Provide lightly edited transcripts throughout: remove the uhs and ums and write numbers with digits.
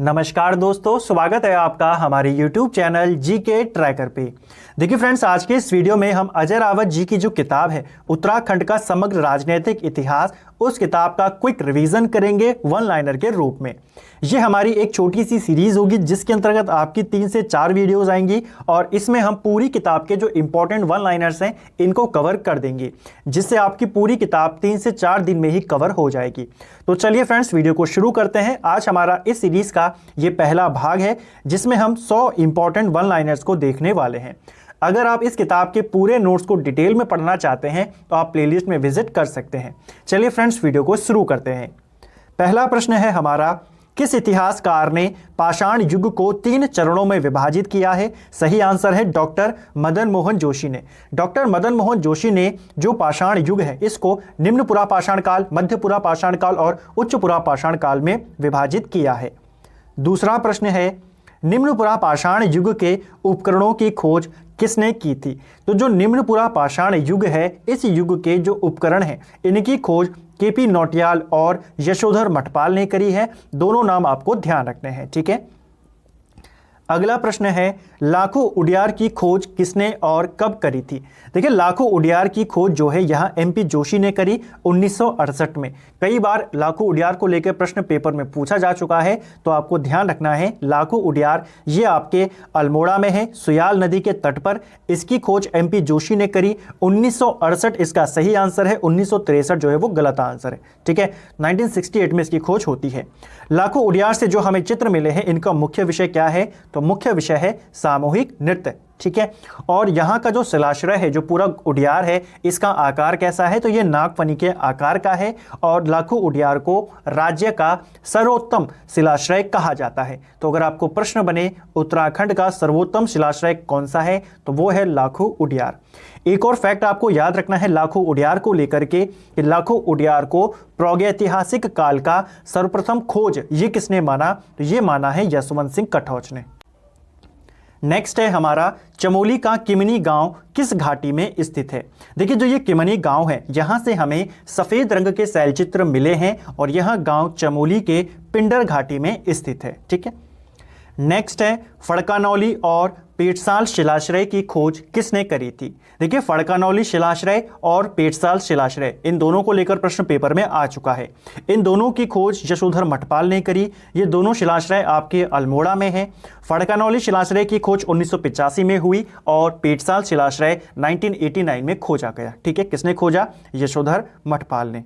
नमस्कार दोस्तों, स्वागत है आपका हमारे YouTube चैनल जीके ट्रैकर पे। देखिए फ्रेंड्स, आज के इस वीडियो में हम अजय रावत जी की जो किताब है उत्तराखंड का समग्र राजनीतिक इतिहास, उस किताब का क्विक रिवीजन करेंगे वन लाइनर के रूप में। ये हमारी एक छोटी सी सीरीज होगी जिसके अंतर्गत आपकी 3 से 4 वीडियोस आएंगी और इसमें हम पूरी किताब के जो इंपॉर्टेंट वन लाइनर्स हैं इनको कवर कर देंगे, जिससे आपकी पूरी किताब 3 से 4 दिन में ही कवर हो जाएगी। तो चलिए फ्रेंड्स, वीडियो को शुरू करते हैं। आज हमारा इस सीरीज का ये पहला भाग है जिसमें हम 100 इंपॉर्टेंट वन लाइनर्स को देखने वाले हैं। अगर आप इस किताब के पूरे नोट्स को डिटेल में पढ़ना चाहते हैं तो आप प्लेलिस्ट में विजिट कर सकते हैं। चलिए फ्रेंड्स, वीडियो को शुरू करते हैं। पहला प्रश्न है हमारा, किस इतिहासकार ने पाषाण युग को 3 चरणों में विभाजित किया है? सही आंसर है डॉक्टर मदन मोहन जोशी ने। डॉक्टर मदन मोहन जोशी ने जो पाषाण युग है इसको निम्न पुरा पाषाण काल, मध्य पुरा पाषाण काल और उच्च पुरा पाषाण काल में विभाजित किया है। दूसरा प्रश्न है, निम्न पुरा पाषाण युग के उपकरणों की खोज किसने की थी? तो जो निम्न पुरा पाषाण युग है, इस युग के जो उपकरण हैं इनकी खोज केपी नौटियाल और यशोधर मठपाल ने करी है। दोनों नाम आपको ध्यान रखने हैं, ठीक है। अगला प्रश्न है, लाखों उडियार की खोज किसने और कब करी थी? देखिए, लाखों उडियार की खोज जो है यहाँ एमपी जोशी ने करी 1968 में। कई बार लाखों उडियार को लेकर प्रश्न पेपर में पूछा जा चुका है, तो आपको ध्यान रखना है लाखों उडियार ये आपके अल्मोड़ा में है, सुयाल नदी के तट पर। इसकी खोज एमपी जोशी ने करी 1968, इसका सही आंसर है। 1963 जो है वो गलत आंसर है, ठीक है। 1968 में इसकी खोज होती है। लाखों उडियार से जो हमें चित्र मिले हैं इनका मुख्य विषय क्या है? तो मुख्य विषय है सामूहिक नृत्य, ठीक है। और यहाँ का जो शिलाश्रय है, जो पूरा उडियार है, इसका आकार कैसा है? तो ये नागफनी के आकार का है और लाखों उडियार को राज्य का सर्वोत्तम शिलाश्रय कहा जाता है। तो अगर आपको प्रश्न बने उत्तराखंड का सर्वोत्तम शिलाश्रय कौन सा है, तो वो है लाखों उडियार। एक और फैक्ट आपको याद रखना है लाखों उडियार को लेकर के कि लाखों उडियार को प्रागैतिहासिक काल का सर्वप्रथम खोज ये किसने माना? तो ये माना है यशवंत सिंह कटौच ने। नेक्स्ट है हमारा, चमोली का किमनी गांव किस घाटी में स्थित है? देखिए, जो ये किमनी गांव है यहां से हमें सफेद रंग के शैलचित्र मिले हैं और यह गांव चमोली के पिंडर घाटी में स्थित है, ठीक है। नेक्स्ट है, फड़कानौली और पेटसाल शिलाश्रय की खोज किसने करी थी? देखिए, फड़कानौली शिलाश्रय और पेटसाल शिलाश्रय इन दोनों को लेकर प्रश्न पेपर में आ चुका है। इन दोनों की खोज यशोधर मठपाल ने करी। ये दोनों शिलाश्रय आपके अल्मोड़ा में हैं। फड़कानौली शिलाश्रय की खोज 1985 में हुई और पेटसाल शिलाश्रय 1989 में खोजा गया, ठीक है। किसने खोजा? यशोधर मठपाल ने।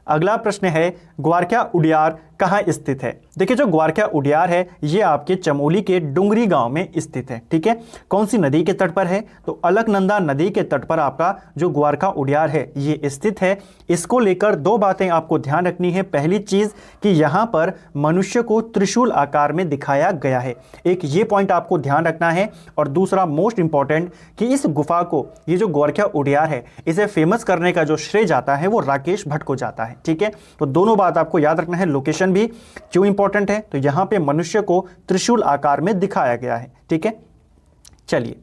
अगला प्रश्न है, ग्वारख्या उडियार कहाँ स्थित है? देखिए, जो ग्वारख्या उडियार है ये आपके चमोली के डुंगरी गांव में स्थित है, ठीक है। कौन सी नदी के तट पर है? तो अलकनंदा नदी के तट पर आपका जो ग्वारख्या उडियार है ये स्थित है। इसको लेकर 2 बातें आपको ध्यान रखनी है। पहली चीज कि यहाँ पर मनुष्य को त्रिशूल आकार में दिखाया गया है, एक ये पॉइंट आपको ध्यान रखना है। और दूसरा मोस्ट इंपॉर्टेंट कि इस गुफा को, ये जो ग्वारख्या उडियार है, इसे फेमस करने का जो श्रेय जाता है वो राकेश भट्ट को जाता है, ठीक है। तो दोनों बात आपको याद रखना है। लोकेशन भी क्यों इंपॉर्टेंट है? तो यहां पे मनुष्य को त्रिशूल आकार में दिखाया गया है, ठीक है। चलिए,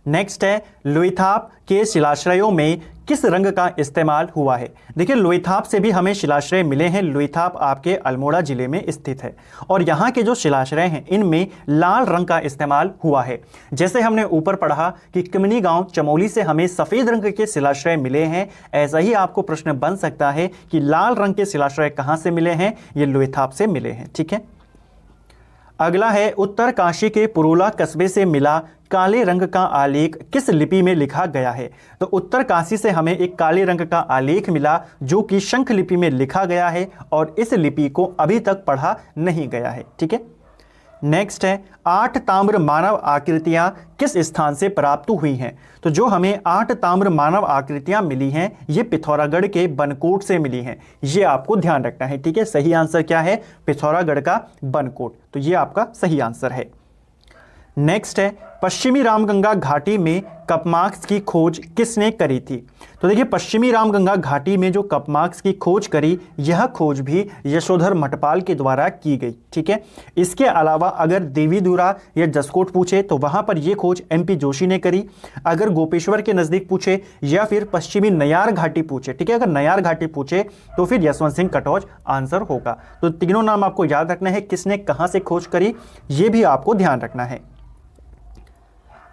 नेक्स्ट है, लोईथाप के शिलाश्रयों में किस रंग का इस्तेमाल हुआ है? देखिए, लोईथाप से भी हमें शिलाश्रय मिले हैं। लोईथाप आपके अल्मोड़ा जिले में स्थित है और यहाँ के जो शिलाश्रय हैं इनमें लाल रंग का इस्तेमाल हुआ है। जैसे हमने ऊपर पढ़ा कि किमनी गांव चमोली से हमें सफ़ेद रंग के शिलाश्रय मिले हैं, ऐसा ही आपको प्रश्न बन सकता है कि लाल रंग के शिलाश्रय कहाँ से मिले हैं? ये लोईथाप से मिले हैं, ठीक है। अगला है, उत्तर काशी के पुरोला कस्बे से मिला काले रंग का आलेख किस लिपि में लिखा गया है? तो उत्तर काशी से हमें एक काले रंग का आलेख मिला जो कि शंख लिपि में लिखा गया है और इस लिपि को अभी तक पढ़ा नहीं गया है, ठीक है। नेक्स्ट है, 8 ताम्र मानव आकृतियां किस स्थान से प्राप्त हुई हैं? तो जो हमें 8 ताम्र मानव आकृतियां मिली हैं ये पिथौरागढ़ के बनकोट से मिली हैं। ये आपको ध्यान रखना है, ठीक है। सही आंसर क्या है? पिथौरागढ़ का बनकोट। तो ये आपका सही आंसर है। नेक्स्ट है, पश्चिमी रामगंगा घाटी में कपमार्क्स की खोज किसने करी थी? तो देखिए, पश्चिमी रामगंगा घाटी में जो कपमार्क्स की खोज करी, यह खोज भी यशोधर मठपाल के द्वारा की गई। ठीक है, इसके अलावा अगर देवीधुरा या जसकोट पूछे तो वहां पर यह खोज MP जोशी ने करी। अगर गोपेश्वर के नजदीक पूछे या फिर पश्चिमी नयार घाटी पूछे, ठीक है, अगर नयार घाटी पूछे तो फिर यशवंत सिंह कटोच आंसर होगा। तो तीनों नाम आपको याद रखना है, किसने कहां से खोज करी यह भी आपको ध्यान रखना है।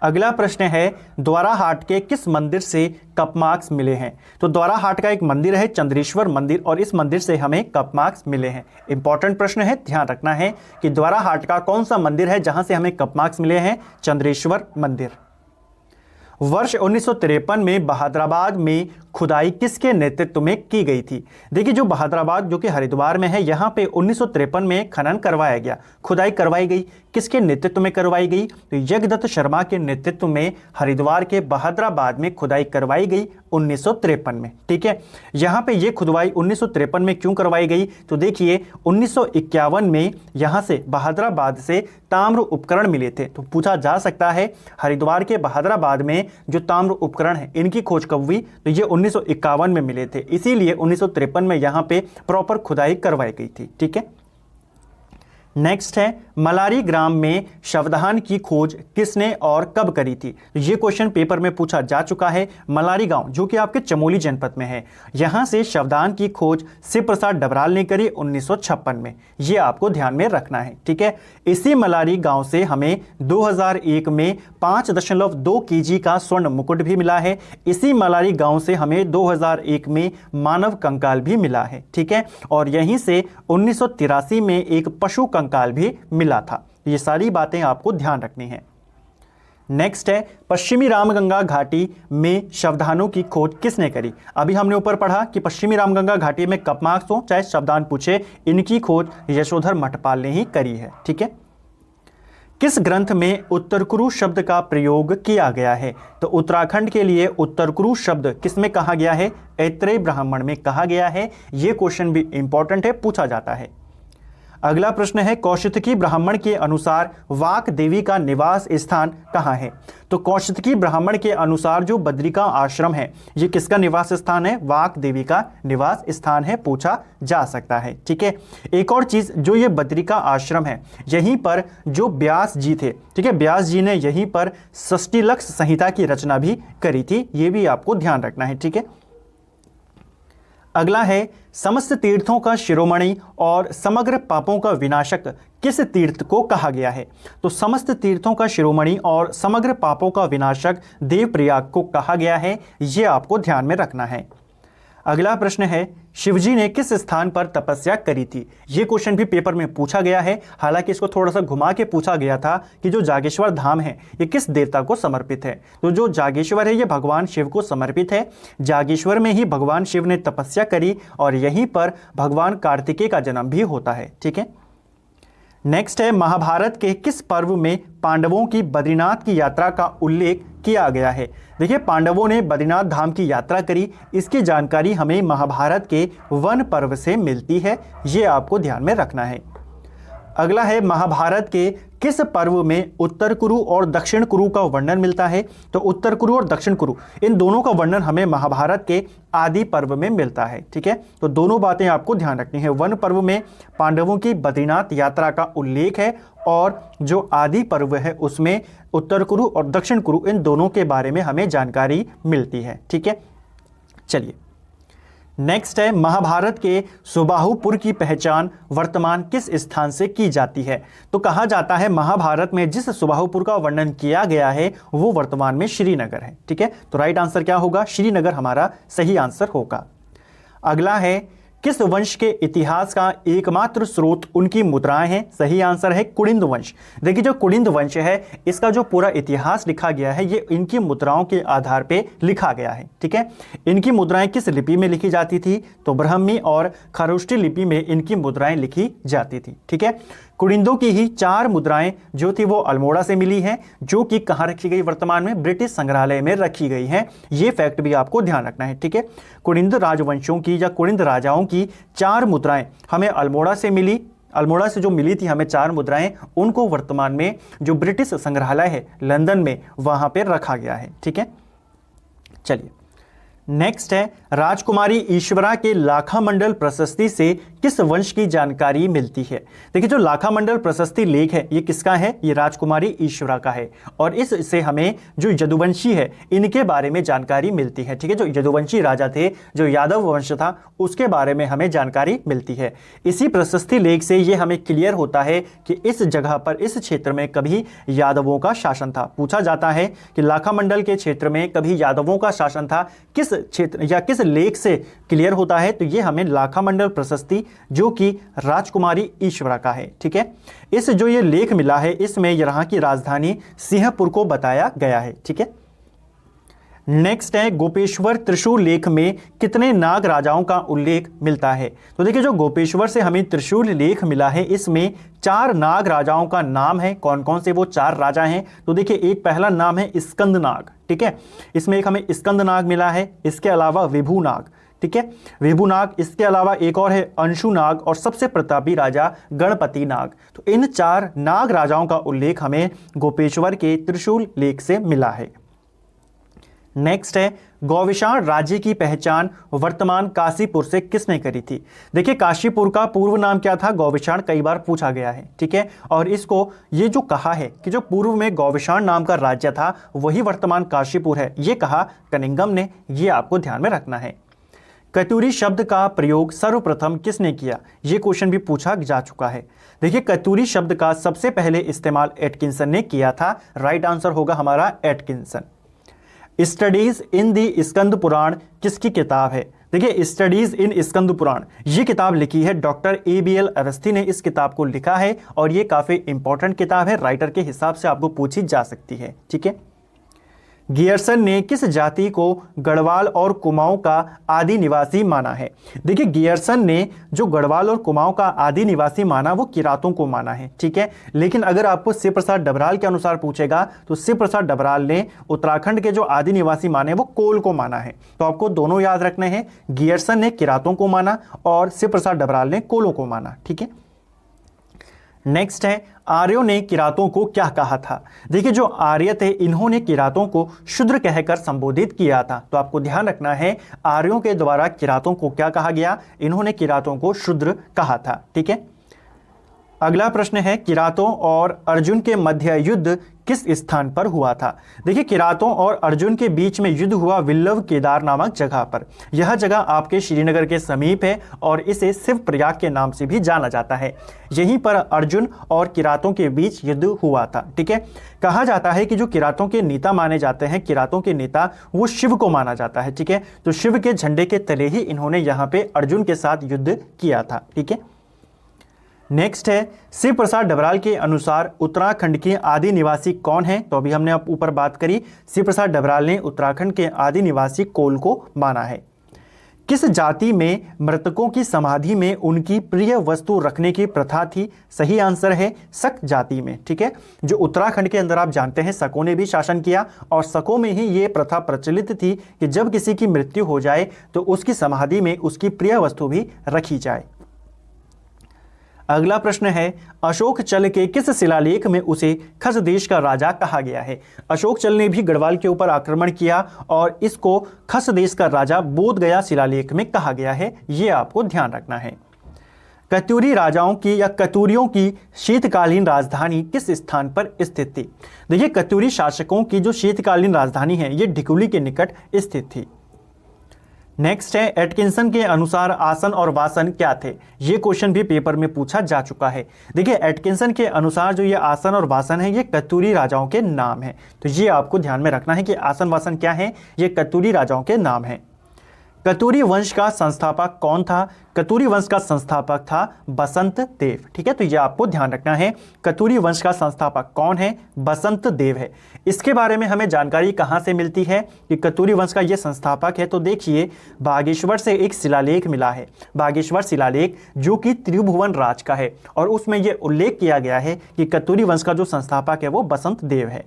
अगला प्रश्न है, द्वाराहाट के किस मंदिर से कपमार्क्स मिले हैं? तो द्वाराहाट का एक मंदिर है चंद्रेश्वर मंदिर, और इस मंदिर से हमें कपमार्क्स मिले हैं। इंपॉर्टेंट प्रश्न है, ध्यान रखना है कि द्वाराहाट का कौन सा मंदिर है जहां से हमें कपमार्क्स मिले हैं? चंद्रेश्वर मंदिर। वर्ष 1953 में बहादुराबाद में खुदाई किसके नेतृत्व में की गई थी? देखिए, जो बहादुराबाद जो कि हरिद्वार में है, यहाँ पे 1953 में खनन करवाया गया, खुदाई करवाई गई। किसके नेतृत्व में करवाई गई? तो यज्ञदत्त शर्मा के नेतृत्व में हरिद्वार के बहादुराबाद में खुदाई करवाई गई 1953 में। ठीक है, यहाँ पे ये खुदवाई 1953 में क्यों करवाई गई? तो देखिए, 1951 में यहाँ से बहादुराबाद से ताम्र उपकरण मिले थे। तो पूछा जा सकता है हरिद्वार के बहादुराबाद में जो ताम्र उपकरण है, इनकी खोज कब हुई? तो ये 1951 में मिले थे, इसीलिए 1953 में यहां पे प्रॉपर खुदाई करवाई गई थी। ठीक है, नेक्स्ट है, मलारी ग्राम में शवदान की खोज किसने और कब करी थी? तो ये क्वेश्चन पेपर में पूछा जा चुका है। मलारी गांव जो कि आपके चमोली जनपद में है, यहां से शवदान की खोज शिव प्रसाद डबराल ने करी 1956 में। ये आपको ध्यान में रखना है। ठीक है, इसी मलारी गांव से हमें 2001 में 5.2 kg का स्वर्ण मुकुट भी मिला है। इसी मलारी गांव से हमें 2001 में मानव कंकाल भी मिला है। ठीक है, और यहीं से 1983 में एक पशु कंकाल भी मिला था। ये सारी बातें आपको ध्यान रखनी है। नेक्स्ट है, पश्चिमी रामगंगा घाटी में शवदानों की खोज किसने करी? अभी हमने ऊपर पढ़ा कि पश्चिमी रामगंगा घाटी में कपमार्क्स हो चाहे शवदान पूछे, इनकी खोज यशोधर मठपाल ने ही करी है। ठीक है, किस ग्रंथ में उत्तरकुरु शब्द का प्रयोग किया गया है? तो उत्तराखंड के लिए उत्तरकुरु शब्द किसमें कहा गया है? ऐत्रेय ब्राह्मण में कहा गया है। यह क्वेश्चन भी इंपॉर्टेंट है, पूछा जाता है। अगला प्रश्न है, कौशितकी ब्राह्मण के अनुसार वाक देवी का निवास स्थान कहाँ है? तो कौशितकी ब्राह्मण के अनुसार जो बद्रिका आश्रम है, ये किसका निवास स्थान है? वाक देवी का निवास स्थान है, पूछा जा सकता है। ठीक है, एक और चीज, जो ये बद्रिका आश्रम है, यहीं पर जो व्यास जी थे, ठीक है, व्यास जी ने यहीं पर षष्टिलक्ष्य संहिता की रचना भी करी थी। ये भी आपको ध्यान रखना है। ठीक है, अगला है, समस्त तीर्थों का शिरोमणि और समग्र पापों का विनाशक किस तीर्थ को कहा गया है? तो समस्त तीर्थों का शिरोमणि और समग्र पापों का विनाशक देवप्रयाग को कहा गया है। यह आपको ध्यान में रखना है। अगला प्रश्न है, शिवजी ने किस स्थान पर तपस्या करी थी? यह क्वेश्चन भी पेपर में पूछा गया है। हालांकि इसको थोड़ा सा घुमा के पूछा गया था कि जो जागेश्वर धाम है ये किस देवता को समर्पित है? तो जो जागेश्वर है ये भगवान शिव को समर्पित है। जागेश्वर में ही भगवान शिव ने तपस्या करी और यहीं पर भगवान कार्तिकेय का जन्म भी होता है। ठीक है, नेक्स्ट है, महाभारत के किस पर्व में पांडवों की बद्रीनाथ की यात्रा का उल्लेख किया गया है? देखिए, पांडवों ने बद्रीनाथ धाम की यात्रा करी, इसकी जानकारी हमें महाभारत के वन पर्व से मिलती है। ये आपको ध्यान में रखना है। अगला है, महाभारत के किस पर्व में उत्तर कुरु और दक्षिण कुरु का वर्णन मिलता है? तो उत्तर कुरु और दक्षिण कुरु, इन दोनों का वर्णन हमें महाभारत के आदि पर्व में मिलता है। ठीक है, तो दोनों बातें आपको ध्यान रखनी है। वन पर्व में पांडवों की बद्रीनाथ यात्रा का उल्लेख है और जो आदि पर्व है उसमें उत्तर कुरु और दक्षिण कुरु, इन दोनों के बारे में हमें जानकारी मिलती है। ठीक है, चलिए नेक्स्ट है, महाभारत के सुबाहुपुर की पहचान वर्तमान किस स्थान से की जाती है? तो कहा जाता है महाभारत में जिस सुबाहुपुर का वर्णन किया गया है वो वर्तमान में श्रीनगर है। ठीक है, तो राइट आंसर क्या होगा? श्रीनगर हमारा सही आंसर होगा। अगला है, किस वंश के इतिहास का एकमात्र स्रोत उनकी मुद्राएं हैं? सही आंसर है कुलिंद वंश। देखिए, जो कुलिंद वंश है इसका जो पूरा इतिहास लिखा गया है ये इनकी मुद्राओं के आधार पे लिखा गया है। ठीक है, इनकी मुद्राएं किस लिपि में लिखी जाती थी? तो ब्राह्मी और खरोष्टी लिपि में इनकी मुद्राएं लिखी जाती थी। ठीक है, कुलिंदों की ही 4 मुद्राएं जो थी वो अल्मोड़ा से मिली हैं, जो कि कहाँ रखी गई? वर्तमान में ब्रिटिश संग्रहालय में रखी गई हैं। ये फैक्ट भी आपको ध्यान रखना है। ठीक है, कुलिंद राजवंशों की या कुलिंद राजाओं की 4 मुद्राएं हमें अल्मोड़ा से मिली अल्मोड़ा से जो मिली थी हमें 4 मुद्राएं, उनको वर्तमान में जो ब्रिटिश संग्रहालय है लंदन में, वहां पे रखा गया है। ठीक है, चलिए नेक्स्ट है, राजकुमारी ईश्वरा के लाखामंडल प्रशस्ति से किस वंश की जानकारी मिलती है। देखिए जो लाखामंडल प्रशस्ति लेख है ये किसका है, ये राजकुमारी ईश्वरा का है, और इससे हमें जो यदुवंशी है इनके बारे में जानकारी मिलती है। ठीक है, जो यदुवंशी राजा थे, जो यादव वंश था, उसके बारे में हमें जानकारी मिलती है। इसी प्रशस्ति लेख से ये हमें क्लियर होता है कि इस जगह पर, इस क्षेत्र में कभी यादवों का शासन था। पूछा जाता है कि लाखामंडल के क्षेत्र में कभी यादवों का शासन था, किस क्षेत्र या किस लेख से क्लियर होता है, तो ये हमें लाखामंडल प्रशस्ति जो कि राजकुमारी ईश्वरा का है। ठीक है, इस जो ये लेख मिला है इसमें यहाँ की राजधानी सिंहपुर को बताया गया है। ठीक है, नेक्स्ट है, गोपेश्वर त्रिशूल लेख में कितने नाग राजाओं का उल्लेख मिलता है। तो देखिए जो गोपेश्वर से हमें त्रिशूल लेख मिला है इसमें 4 नाग राजाओं का नाम है। कौन कौन से वो 4 राजा हैं, तो देखिए एक पहला नाम है स्कंदनाग। ठीक है, इसमें एक हमें स्कंदनाग मिला है, इसके अलावा विभुनाग। ठीक है, विभुनाग, इसके अलावा एक और है अंशुनाग, और सबसे प्रतापी राजा गणपति नाग। तो इन 4 नाग राजाओं का उल्लेख हमें गोपेश्वर के त्रिशूल लेख से मिला है। नेक्स्ट है, गौविशाण राज्य की पहचान वर्तमान काशीपुर से किसने करी थी। देखिए काशीपुर का पूर्व नाम क्या था, गौविशाण, कई बार पूछा गया है। ठीक है, और इसको ये जो कहा है कि जो पूर्व में गौविशाण नाम का राज्य था वही वर्तमान काशीपुर है, ये कहा कनिंगम ने, ये आपको ध्यान में रखना है। कतूरी शब्द का प्रयोग सर्वप्रथम किसने किया, ये क्वेश्चन भी पूछा जा चुका है। देखिए कतूरी शब्द का सबसे पहले इस्तेमाल एटकिंसन ने किया था। राइट आंसर होगा हमारा एटकिंसन। स्टडीज इन दी स्कंद पुराण किसकी किताब है। देखिए स्टडीज इन स्कंद पुराण ये किताब लिखी है डॉक्टर ABL अवस्थी ने, इस किताब को लिखा है और ये काफी इंपॉर्टेंट किताब है, राइटर के हिसाब से आपको पूछी जा सकती है। ठीक है, गियर्सन ने किस जाति को गढ़वाल और कुमाऊं का आदि निवासी माना है। देखिए गियर्सन ने जो गढ़वाल और कुमाऊं का आदि निवासी माना वो किरातों को माना है। ठीक है, लेकिन अगर आपको शिव प्रसाद डबराल के अनुसार पूछेगा तो शिव प्रसाद डबराल ने उत्तराखंड के जो आदि निवासी माने वो कोल को माना है। तो आपको दोनों याद रखने हैं, गियर्सन ने किरातों को माना और शिव प्रसाद डबराल ने कोलों को माना। ठीक है, नेक्स्ट है, आर्यों ने किरातों को क्या कहा था। देखिए जो आर्य थे इन्होंने किरातों को शूद्र कहकर संबोधित किया था। तो आपको ध्यान रखना है आर्यों के द्वारा किरातों को क्या कहा गया, इन्होंने किरातों को शूद्र कहा था। ठीक है, अगला प्रश्न है, किरातों और अर्जुन के मध्य युद्ध किस स्थान पर हुआ था। देखिए किरातों और अर्जुन के बीच में युद्ध हुआ विल्लव केदार नामक जगह पर। यह जगह आपके श्रीनगर के समीप है और इसे शिव प्रयाग के नाम से भी जाना जाता है। यहीं पर अर्जुन और किरातों के बीच युद्ध हुआ था। ठीक है, कहा जाता है कि जो किरातों के नेता माने जाते हैं, किरातों के नेता वो शिव को माना जाता है। ठीक है, तो शिव के झंडे के तले ही इन्होंने यहाँ पे अर्जुन के साथ युद्ध किया था। ठीक है, नेक्स्ट है, शिव प्रसाद डबराल के अनुसार उत्तराखंड के आदि निवासी कौन है। तो अभी हमने अब ऊपर बात करी, शिव प्रसाद डबराल ने उत्तराखंड के आदि निवासी कोल को माना है। किस जाति में मृतकों की समाधि में उनकी प्रिय वस्तु रखने की प्रथा थी। सही आंसर है शक जाति में। ठीक है, जो उत्तराखंड के अंदर आप जानते हैं शकों ने भी शासन किया और शकों में ही ये प्रथा प्रचलित थी कि जब किसी की मृत्यु हो जाए तो उसकी समाधि में उसकी प्रिय वस्तु भी रखी जाए। अगला प्रश्न है, अशोक चल के किस शिलालेख में उसे खस देश का राजा कहा गया है। अशोक चल ने भी गढ़वाल के ऊपर आक्रमण किया और इसको खस देश का राजा बोध गया शिलालेख में कहा गया है, ये आपको ध्यान रखना है। कतूरी राजाओं की या कतूरियों की शीतकालीन राजधानी किस स्थान पर स्थित थी। देखिए कतूरी शासकों की जो शीतकालीन राजधानी है ये ढिकुली के निकट स्थित थी। नेक्स्ट है, एटकिंसन के अनुसार आसन और वासन क्या थे। ये क्वेश्चन भी पेपर में पूछा जा चुका है। देखिए एटकिंसन के अनुसार जो ये आसन और वासन है ये कतूरी राजाओं के नाम है। तो ये आपको ध्यान में रखना है कि आसन वासन क्या है, ये कतूरी राजाओं के नाम है। कतूरी वंश का संस्थापक कौन था। कतूरी वंश का संस्थापक था बसंत देव। ठीक है, तो ये आपको ध्यान रखना है, कतूरी वंश का संस्थापक कौन है, बसंत देव है। इसके बारे में हमें जानकारी कहाँ से मिलती है कि कतूरी वंश का ये संस्थापक है। तो देखिए बागेश्वर से एक शिलालेख मिला है, बागेश्वर शिलालेख जो कि त्रिभुवन राज का है और उसमें यह उल्लेख किया गया है कि कतूरी वंश का जो संस्थापक है वो बसंत देव है।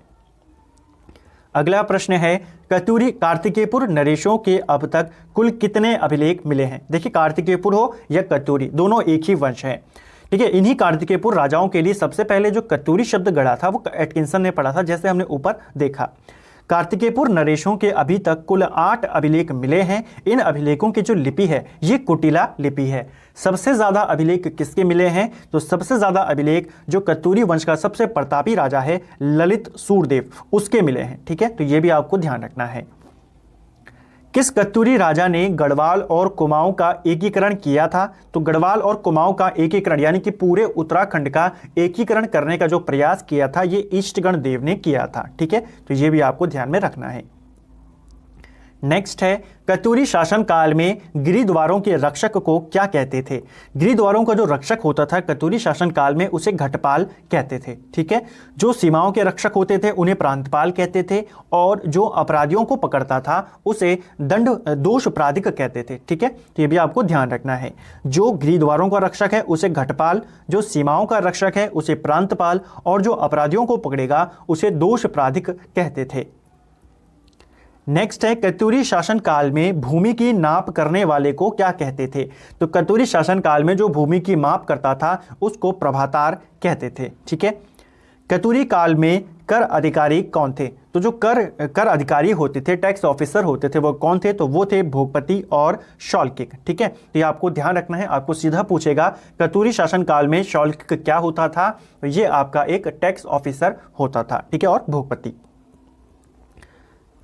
अगला प्रश्न है, कतूरी कार्तिकेयपुर नरेशों के अब तक कुल कितने अभिलेख मिले हैं। देखिए कार्तिकेयपुर हो या कतूरी दोनों एक ही वंश है। ठीक है। इन्हीं कार्तिकेयपुर राजाओं के लिए सबसे पहले जो कतूरी शब्द गढ़ा था वो एटकिंसन ने पढ़ा था, जैसे हमने ऊपर देखा। कार्तिकेयपुर नरेशों के अभी तक कुल 8 अभिलेख मिले हैं। इन अभिलेखों की जो लिपि है ये कुटिला लिपि है। सबसे ज्यादा अभिलेख किसके मिले हैं? तो सबसे ज्यादा अभिलेख जो कतूरी वंश का सबसे प्रतापी राजा है ललित सूरदेव, उसके मिले हैं। ठीक है, तो ये भी आपको ध्यान रखना है। किस कतूरी राजा ने गढ़वाल और कुमाऊं का एकीकरण किया था? तो गढ़वाल और कुमाऊं का एकीकरण यानी कि पूरे उत्तराखंड का एकीकरण करने का जो प्रयास किया था ये इष्टगण देव ने किया था। ठीक है, तो ये भी आपको ध्यान में रखना है। नेक्स्ट है, कतूरी शासन काल में गिरिद्वारों के रक्षक को क्या कहते थे? गिरिद्वारों का जो रक्षक होता था कतूरी शासन काल में उसे घटपाल कहते थे। ठीक है, जो सीमाओं के रक्षक होते थे उन्हें प्रांतपाल कहते थे, और जो अपराधियों को पकड़ता था उसे दंड दोष प्राधिक कहते थे। ठीक है, तो ये भी आपको ध्यान रखना है। जो गिरिद्वारों का रक्षक है उसे घटपाल, जो सीमाओं का रक्षक है उसे प्रांतपाल, और जो अपराधियों को पकड़ेगा उसे दोष प्राधिक कहते थे। नेक्स्ट है, कतूरी शासन काल में भूमि की नाप करने वाले को क्या कहते थे? तो कतूरी शासन काल में जो भूमि की माप करता था उसको प्रभातार कहते थे। ठीक है, कतूरी काल में कर अधिकारी कौन थे? तो जो कर अधिकारी होते थे, टैक्स ऑफिसर होते थे, वो कौन थे? तो वो थे भोगपति और शौल्किक। ठीक है, तो ये आपको ध्यान रखना है। आपको सीधा पूछेगा कतूरी शासन काल में शौल्किक क्या होता था? तो ये आपका एक टैक्स ऑफिसर होता था। ठीक है, और भोगपति।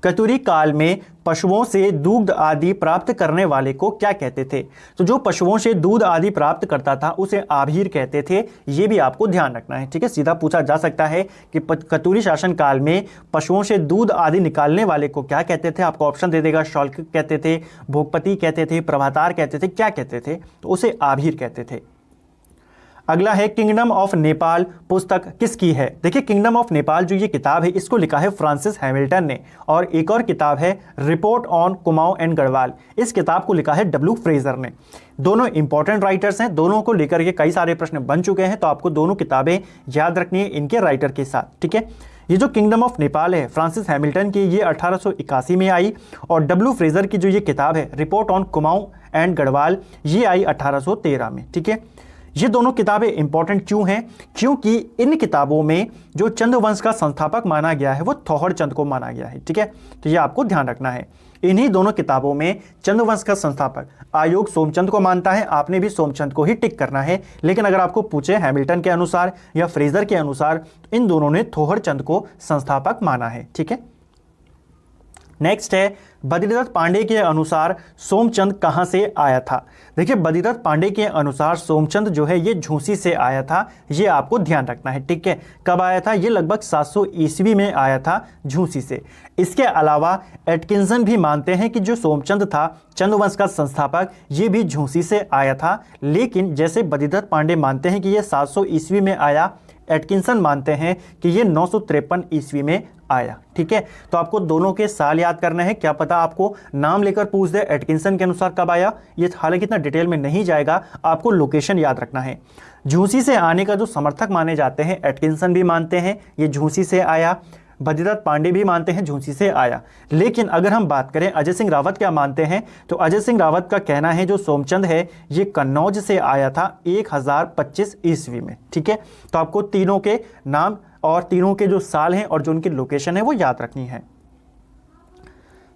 कतूरी काल में पशुओं से दूध आदि प्राप्त करने वाले को क्या कहते थे? तो जो पशुओं से दूध आदि प्राप्त करता था उसे आभीर कहते थे। ये भी आपको ध्यान रखना है। ठीक है, सीधा पूछा जा सकता है कि कतूरी शासन काल में पशुओं से दूध आदि निकालने वाले को क्या कहते थे? आपको ऑप्शन दे देगा, शौल्किक कहते थे, भोगपति कहते थे, प्रभातार कहते थे, क्या कहते थे? तो उसे आभीर कहते थे। अगला है, किंगडम ऑफ नेपाल पुस्तक किसकी है? देखिए, किंगडम ऑफ नेपाल जो ये किताब है इसको लिखा है फ्रांसिस हैमिल्टन ने, और एक और किताब है report on Kumaon and Garhwal, इस किताब को लिखा है डब्ल्यू फ्रेजर ने। दोनों इंपॉर्टेंट राइटर्स हैं, दोनों को लेकर के कई सारे प्रश्न बन चुके हैं, तो आपको दोनों किताबें याद रखनी है इनके राइटर के साथ। ठीक है, ये जो किंगडम ऑफ नेपाल है फ्रांसिस हैमिल्टन की, ये 1881 में आई, और डब्ल्यू फ्रेजर की जो ये किताब है report on Kumaon and Garhwal, ये आई 1813 में। ठीक है, ये दोनों किताबें इंपॉर्टेंट क्यों हैं? क्योंकि इन किताबों में जो चंद वंश का संस्थापक माना गया है वो थोहड़ चंद को माना गया है। ठीक है, तो ये आपको ध्यान रखना है। इन्हीं दोनों किताबों में चंद वंश का संस्थापक आयोग सोमचंद को मानता है, आपने भी सोमचंद को ही टिक करना है। लेकिन अगर आपको पूछे हैमिल्टन के अनुसार या फ्रेजर के अनुसार, तो इन दोनों ने थोहड़ चंद को संस्थापक माना है। ठीक है, नेक्स्ट है, बद्रीदत्त पांडे के अनुसार सोमचंद कहां से आया था? देखिए, बद्रीदत्त पांडे के अनुसार सोमचंद जो है ये झूसी से आया था, ये आपको ध्यान रखना है। ठीक है, कब आया था? ये लगभग 700 ईस्वी में आया था झूसी से। इसके अलावा एटकिंसन भी मानते हैं कि जो सोमचंद था चंदवंश का संस्थापक, ये भी झूसी से आया था। लेकिन जैसे बद्रीदत्त पांडे मानते हैं कि ये 700 ईस्वी में आया, एटकिंसन मानते हैं कि ये 953 ईस्वी में आया। ठीक है, तो आपको दोनों के साल याद करना है, क्या पता आपको नाम लेकर पूछ दे एटकिंसन के अनुसार कब आया। ये हालांकि इतना डिटेल में नहीं जाएगा, आपको लोकेशन याद रखना है। झूसी से आने का जो समर्थक माने जाते हैं एटकिंसन भी मानते हैं ये झूसी से आया, बद्रीदत्त पांडे भी मानते हैं झूसी से आया। लेकिन अगर हम बात करें अजय सिंह रावत क्या मानते हैं, तो अजय सिंह रावत का कहना है जो सोमचंद है ये कन्नौज से आया था 1025 ईस्वी में। ठीक है, तो आपको तीनों के नाम और तीनों के जो साल हैं और जो उनकी लोकेशन है वो याद रखनी है।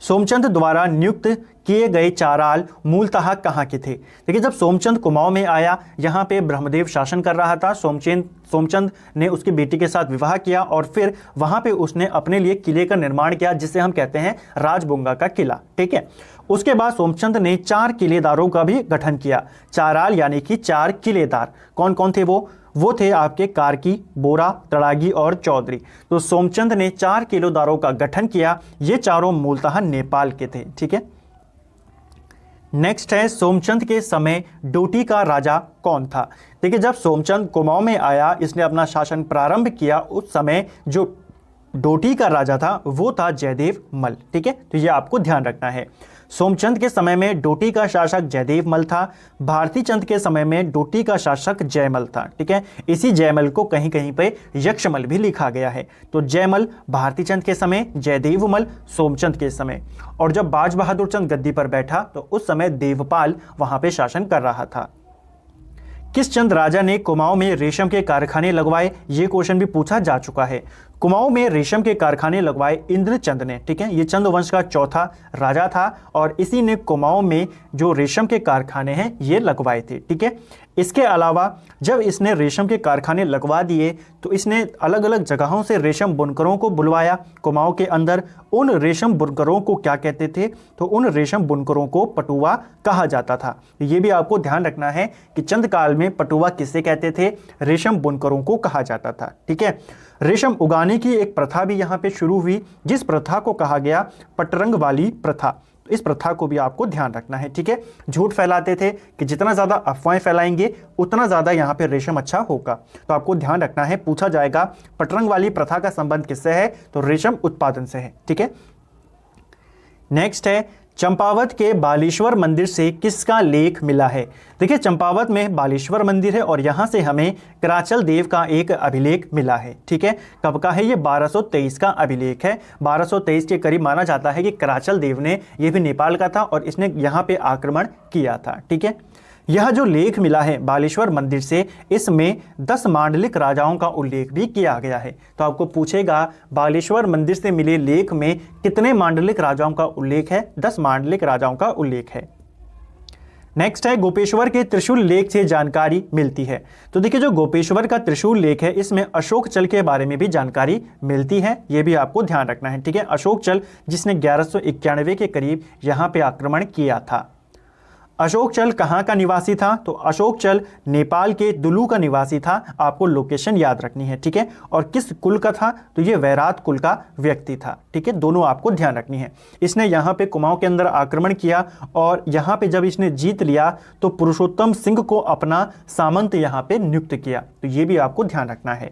सोमचंद द्वारा नियुक्त किए गए चाराल मूलतः कहाँ के थे? देखिए, जब सोमचंद कुमाऊं में आया, यहाँ पे ब्रह्मदेव शासन कर रहा था। सोमचंद ने उसकी बेटी के साथ विवाह किया और फिर वहाँ पे उसने अपने लिए किले का निर्माण किया, जिसे हम कहते हैं राजबुंगा का किला। ठीक है, उसके बाद सोमचंद ने 4 किलेदारों का भी गठन किया। चाराल यानी कि 4 किलेदार कौन कौन थे? वो थे आपके कार्की, बोरा, तड़ागी और चौधरी। तो सोमचंद ने 4 किलेदारों का गठन किया, ये चारों मूलतः नेपाल के थे। ठीक है, नेक्स्ट है, सोमचंद के समय डोटी का राजा कौन था? देखिए, जब सोमचंद कुमाऊं में आया, इसने अपना शासन प्रारंभ किया, उस समय जो डोटी का राजा था वो था जयदेव मल। ठीक है, तो ये आपको ध्यान रखना है। सोमचंद के समय में डोटी का शासक जयदेव मल था, भारती चंद के समय में डोटी का शासक जयमल था। ठीक है, इसी जयमल को कहीं कहीं पे यक्षमल भी लिखा गया है। तो जयमल भारती चंद के समय, जयदेव मल सोमचंद के समय, और जब बाज बहादुर चंद गद्दी पर बैठा तो उस समय देवपाल वहां पे शासन कर रहा था। किस चंद राजा ने कुमाऊं में रेशम के कारखाने लगवाए, ये क्वेश्चन भी पूछा जा चुका है। कुमाऊं में रेशम के कारखाने लगवाए इंद्रचंद ने, ठीक है। ये चंद वंश का चौथा राजा था और इसी ने कुमाऊं में जो रेशम के कारखाने हैं ये लगवाए थे, ठीक है। इसके अलावा जब इसने रेशम के कारखाने लगवा दिए तो इसने अलग अलग जगहों से रेशम बुनकरों को बुलवाया कुमाऊं के अंदर। उन रेशम बुनकरों को क्या कहते थे, तो उन रेशम बुनकरों को पटुआ कहा जाता था। ये भी आपको ध्यान रखना है कि चंद काल में पटुआ किसे कहते थे, रेशम बुनकरों को कहा जाता था, ठीक है। रेशम उगाने की एक प्रथा भी यहाँ पे शुरू हुई, जिस प्रथा को कहा गया पटरंग वाली प्रथा। इस प्रथा को भी आपको ध्यान रखना है, ठीक है। झूठ फैलाते थे कि जितना ज़्यादा अफवाहें फैलाएंगे उतना ज़्यादा यहाँ पे रेशम अच्छा होगा, तो आपको ध्यान रखना है। पूछा जाएगा पटरंग वाली प्रथा का संबंध किससे है, तो रेशम उत्पादन से है, ठीक है। नेक्स्ट है चंपावत के बालेश्वर मंदिर से किसका लेख मिला है। देखिए चंपावत में बालेश्वर मंदिर है और यहाँ से हमें कराचल देव का एक अभिलेख मिला है, ठीक है। कब का है ये, 1223 का अभिलेख है। 1223 के करीब माना जाता है कि कराचल देव ने, ये भी नेपाल का था और इसने यहाँ पे आक्रमण किया था, ठीक है। यह जो लेख मिला है बालेश्वर मंदिर से, इसमें 10 मांडलिक राजाओं का उल्लेख भी किया गया है। तो आपको पूछेगा बालेश्वर मंदिर से मिले लेख में कितने मांडलिक राजाओं का उल्लेख है, 10 मांडलिक राजाओं का उल्लेख है। नेक्स्ट है गोपेश्वर के त्रिशूल लेख से जानकारी मिलती है। तो देखिए जो गोपेश्वर का त्रिशूल लेख है इसमें अशोक चल के बारे में भी जानकारी मिलती है, ये भी आपको ध्यान रखना है, ठीक है। अशोक चल जिसने 1191 के करीब यहाँ पे आक्रमण किया था। अशोक चल कहाँ का निवासी था, तो अशोक चल नेपाल के दुलू का निवासी था। आपको लोकेशन याद रखनी है, ठीक है। और किस कुल का था, तो ये वैरात कुल का व्यक्ति था, ठीक है। दोनों आपको ध्यान रखनी है। इसने यहाँ पे कुमाऊं के अंदर आक्रमण किया और यहाँ पे जब इसने जीत लिया तो पुरुषोत्तम सिंह को अपना सामंत यहाँ पे नियुक्त किया, तो ये भी आपको ध्यान रखना है।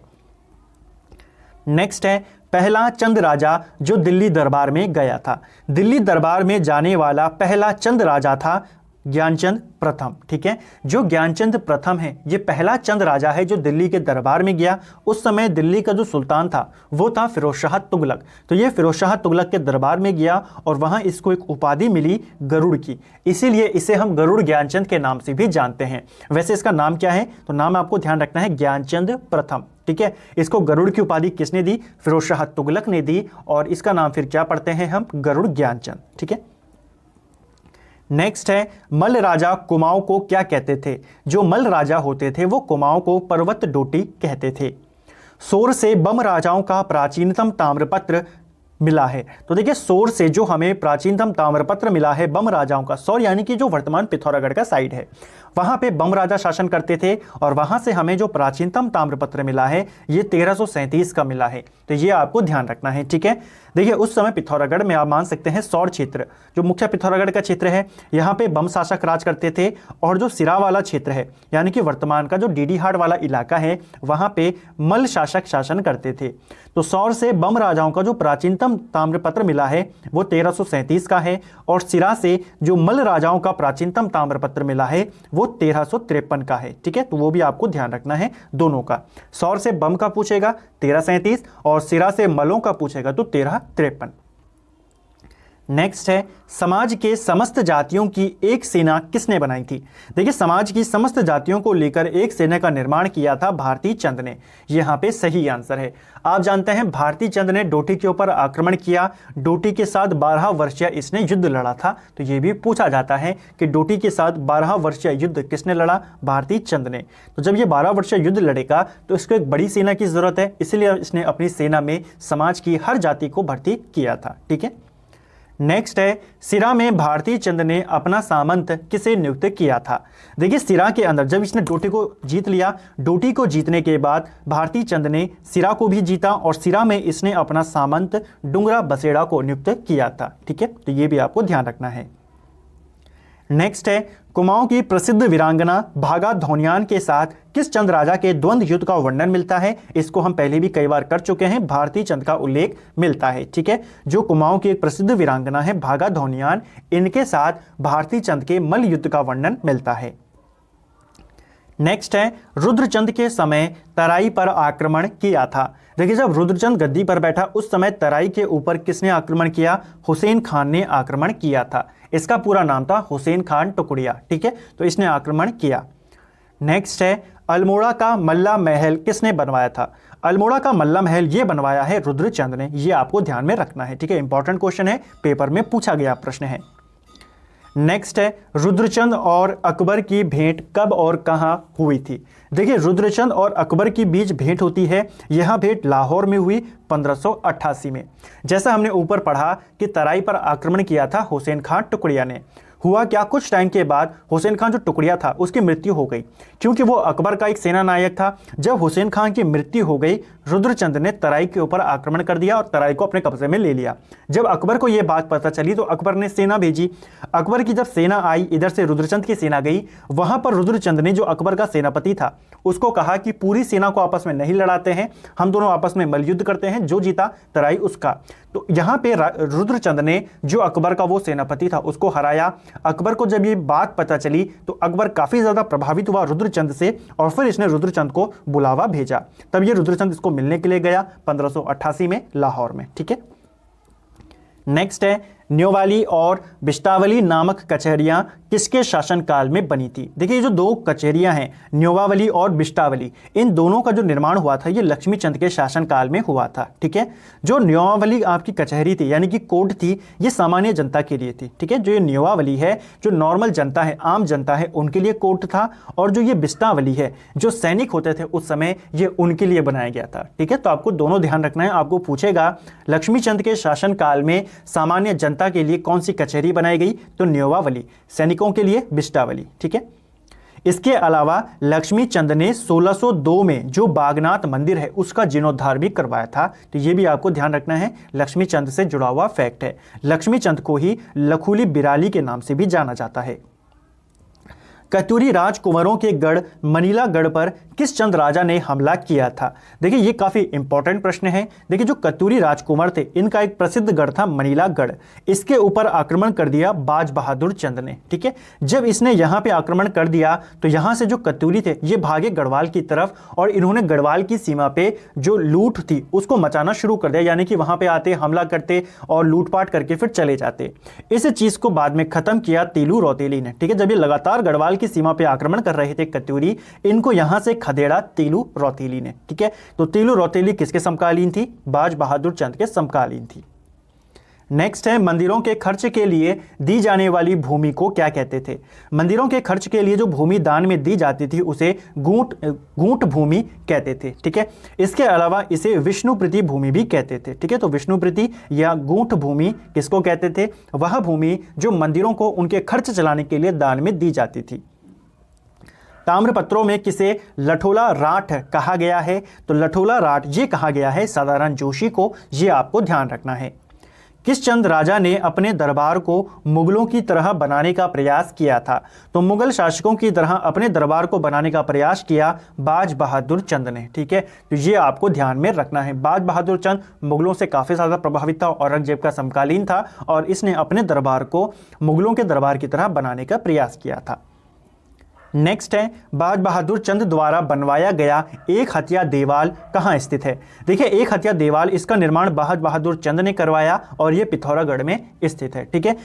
नेक्स्ट है पहला चंद राजा जो दिल्ली दरबार में गया था। दिल्ली दरबार में जाने वाला पहला चंद राजा था ज्ञानचंद प्रथम, ठीक है। जो ज्ञानचंद प्रथम है ये पहला चंद राजा है जो दिल्ली के दरबार में गया। उस समय दिल्ली का जो सुल्तान था वो था फिरोज शाह तुगलक। तो ये फिरोज शाह तुगलक के दरबार में गया और वहां इसको एक उपाधि मिली गरुड़ की, इसीलिए इसे हम गरुड़ ज्ञानचंद के नाम से भी जानते हैं। वैसे इसका नाम क्या है, तो नाम आपको ध्यान रखना है ज्ञानचंद प्रथम, ठीक है। इसको गरुड़ की उपाधि किसने दी, फिरोज शाह तुगलक ने दी और इसका नाम फिर क्या पढ़ते हैं हम, गरुड़ ज्ञानचंद, ठीक है। नेक्स्ट है मल्ल राजा कुमाऊं को क्या कहते थे। जो मल्ल राजा होते थे वो कुमाऊं को पर्वत डोटी कहते थे। सोर से बम राजाओं का प्राचीनतम ताम्रपत्र मिला है। तो देखिए सोर से जो हमें प्राचीनतम ताम्रपत्र मिला है बम राजाओं का, सौर यानी कि जो वर्तमान पिथौरागढ़ का साइड है, वहां पे बम राजा शासन करते थे और वहां से हमें जो प्राचीनतम ताम्रपत्र मिला है ये 1337 का मिला है। तो ये आपको ध्यान रखना है, ठीक है। देखिए उस समय पिथौरागढ़ में आप मान सकते हैं सौर क्षेत्र, जो मुख्य पिथौरागढ़ का क्षेत्र है, यहाँ पे बम शासक राज करते थे और जो सिरा वाला क्षेत्र है यानी कि वर्तमान का जो डीडीहाट वाला इलाका है वहां पे मल्ल शासक शासन करते थे। तो सौर से बम राजाओं का जो प्राचीनतम ताम्रपत्र मिला है वो 1337 का है और सिरा से जो मल्ल राजाओं का प्राचीनतम ताम्रपत्र मिला है वो 1353 का है, ठीक है। तो वो भी आपको ध्यान रखना है दोनों का। सौर से बम का पूछेगा 1337 और सिरा से मल्लों का पूछेगा तो 1353। नेक्स्ट है समाज के समस्त जातियों की एक सेना किसने बनाई थी। देखिए समाज की समस्त जातियों को लेकर एक सेना का निर्माण किया था भारती चंद ने, यहाँ पे सही आंसर है। आप जानते हैं भारती चंद ने डोटी के ऊपर आक्रमण किया, डोटी के साथ 12 वर्षीय इसने युद्ध लड़ा था। तो ये भी पूछा जाता है कि डोटी के साथ 12 वर्षीय युद्ध किसने लड़ा, भारती चंद ने। तो जब ये 12 वर्षीय युद्ध लड़ेगा तो इसको एक बड़ी सेना की जरूरत है, इसलिए इसने अपनी सेना में समाज की हर जाति को भर्ती किया था, ठीक है। नेक्स्ट है सिरा में भारती चंद ने अपना सामंत किसे नियुक्त किया था। देखिए सिरा के अंदर जब इसने डोटी को जीत लिया, डोटी को जीतने के बाद भारती चंद ने सिरा को भी जीता और सिरा में इसने अपना सामंत डुंगरा बसेड़ा को नियुक्त किया था, ठीक है। तो ये भी आपको ध्यान रखना है। नेक्स्ट है कुमाऊं की प्रसिद्ध वीरांगना भागा धौनियान के साथ किस चंद राजा के द्वंद्व युद्ध का वर्णन मिलता है। इसको हम पहले भी कई बार कर चुके हैं, भारती चंद का उल्लेख मिलता है, ठीक है। जो कुमाऊं की एक प्रसिद्ध वीरांगना है भागा धौनियान, इनके साथ भारती चंद के मल्ल युद्ध का वर्णन मिलता है। नेक्स्ट है रुद्रचंद के समय तराई पर आक्रमण किया था। देखिए जब रुद्रचंद गद्दी पर बैठा उस समय तराई के ऊपर किसने आक्रमण किया, हुसैन खान ने आक्रमण किया था। इसका पूरा नाम था हुसैन खान टुकड़िया, ठीक है। तो इसने आक्रमण किया। नेक्स्ट है अल्मोड़ा का मल्ला महल किसने बनवाया था? अल्मोड़ा का मल्ला महल ये बनवाया है रुद्रचंद ने, ये आपको ध्यान में रखना है, ठीक है। इंपॉर्टेंट क्वेश्चन है, पेपर में पूछा गया प्रश्न है। नेक्स्ट है रुद्रचंद और अकबर की भेंट कब और कहां हुई थी? देखिए रुद्रचंद और अकबर की बीच भेंट होती है, यह भेंट लाहौर में हुई 1588 में। जैसा हमने ऊपर पढ़ा कि तराई पर आक्रमण किया था हुसैन खान टुकड़िया ने। हुआ क्या, कुछ टाइम के बाद हुसैन खान जो टुकड़िया था उसकी मृत्यु हो गई, क्योंकि वो अकबर का एक सेना नायक था। जब हुसैन खान की मृत्यु हो गई, रुद्रचंद ने तराई के ऊपर आक्रमण कर दिया और तराई को अपने कब्जे में ले लिया। जब अकबर को यह बात पता चली तो अकबर ने सेना भेजी। अकबर की जब सेना आई, इधर से रुद्रचंद की सेना गई, वहां पर रुद्रचंद ने जो अकबर का सेनापति था उसको कहा कि पूरी सेना को आपस में नहीं लड़ाते हैं, हम दोनों आपस में मल्लयुद्ध करते हैं, जो जीता तराई उसका। तो यहाँ पे रुद्रचंद ने जो अकबर का वो सेनापति था उसको हराया। अकबर को जब ये बात पता चली तो अकबर काफी ज्यादा प्रभावित हुआ रुद्रचंद से, और फिर इसने रुद्रचंद को बुलावा भेजा। तब ये रुद्रचंद इसको मिलने के लिए गया 1588 में लाहौर में, ठीक है। नेक्स्ट है न्योवाली और बिश्तावली नामक कचहरियां किसके शासनकाल में बनी थी? देखिए जो दो कचहरियां हैं न्योवावली और बिश्तावली, इन दोनों का जो निर्माण हुआ था ये लक्ष्मी चंद के शासनकाल में हुआ था, ठीक है। जो न्योवावली आपकी कचहरी थी यानी कि कोर्ट थी, ये सामान्य जनता के लिए थी, ठीक है। जो ये न्योवावली है, जो नॉर्मल जनता है, आम जनता है, उनके लिए कोर्ट था। और जो ये बिश्तावली है, जो सैनिक होते थे उस समय, ये उनके लिए बनाया गया था, ठीक है। तो आपको दोनों ध्यान रखना है। आपको पूछेगा लक्ष्मी चंद के शासनकाल में सामान्य जनता के लिए कौन सी कचहरी बनाई गई? तो न्योवावली, सैनिकों के लिए बिश्तावली, ठीक है। इसके अलावा लक्ष्मी चंद ने 1602 में जो बागनाथ मंदिर है उसका जीर्णोद्धार भी करवाया था। तो ये भी आपको ध्यान रखना है, लक्ष्मी चंद से जुड़ा हुआ फैक्ट है। लक्ष्मी चंद को ही लखूली बिराली के नाम से भी जाना जाता है। कतूरी राजकुंवरों के गढ़ मनीला गढ़ पर किस चंद राजा ने हमला किया था? देखिए ये काफी इंपॉर्टेंट प्रश्न है। देखिए जो कतूरी राजकुमार थे, इनका एक प्रसिद्ध गढ़ था मनीला गढ़। इसके ऊपर आक्रमण कर दिया बाज बहादुर चंद ने, ठीक है। जब इसने यहाँ पे आक्रमण कर दिया तो यहाँ से जो कतूरी थे ये भागे गढ़वाल की तरफ, और इन्होंने गढ़वाल की सीमा पे जो लूट थी उसको मचाना शुरू कर दिया, यानी कि वहां पे आते, हमला करते और लूटपाट करके फिर चले जाते। इस चीज को बाद में खत्म किया तीलू रौतेली ने, ठीक है। जब ये लगातार गढ़वाल की सीमा पे आक्रमण कर रहे थे कतूरी, इनको यहां से खदेड़ा तीलू रौतेली ने, ठीक है। तो तीलू रौतेली किसके समकालीन थी? बाज बहादुर चंद के समकालीन थी। नेक्स्ट है मंदिरों के खर्च के लिए दी जाने वाली भूमि को क्या कहते थे? मंदिरों के खर्च के लिए जो भूमि दान में दी जाती थी उसे गूंठ भूमि कहते थे, ठीक है। इसके अलावा इसे विष्णुप्रीति भूमि भी कहते थे, ठीक है। तो विष्णुप्रीति या गूंठ भूमि किसको कहते थे? वह भूमि जो मंदिरों को उनके खर्च चलाने के लिए दान में दी जाती थी। ताम्रपत्रों में किसे लठोला राठ कहा गया है? तो लठोला राठ ये कहा गया है सदानंद जोशी को, ये आपको ध्यान रखना है। किस चंद राजा ने अपने दरबार को मुगलों की तरह बनाने का प्रयास किया था? तो मुगल शासकों की तरह अपने दरबार को बनाने का प्रयास किया बाज बहादुर चंद ने, ठीक है। तो ये आपको ध्यान में रखना है। बाज बहादुर चंद मुगलों से काफी ज्यादा प्रभावित था, औरंगजेब का समकालीन था, और इसने अपने दरबार को मुगलों के दरबार की तरह बनाने का प्रयास किया था। नेक्स्ट है बाज बहादुर चंद द्वारा बनवाया गया एक हथिया देवाल कहाँ स्थित है? देखिए एक हथिया देवाल, इसका निर्माण बाज बहादुर चंद ने करवाया और ये पिथौरागढ़ में स्थित है, ठीक है।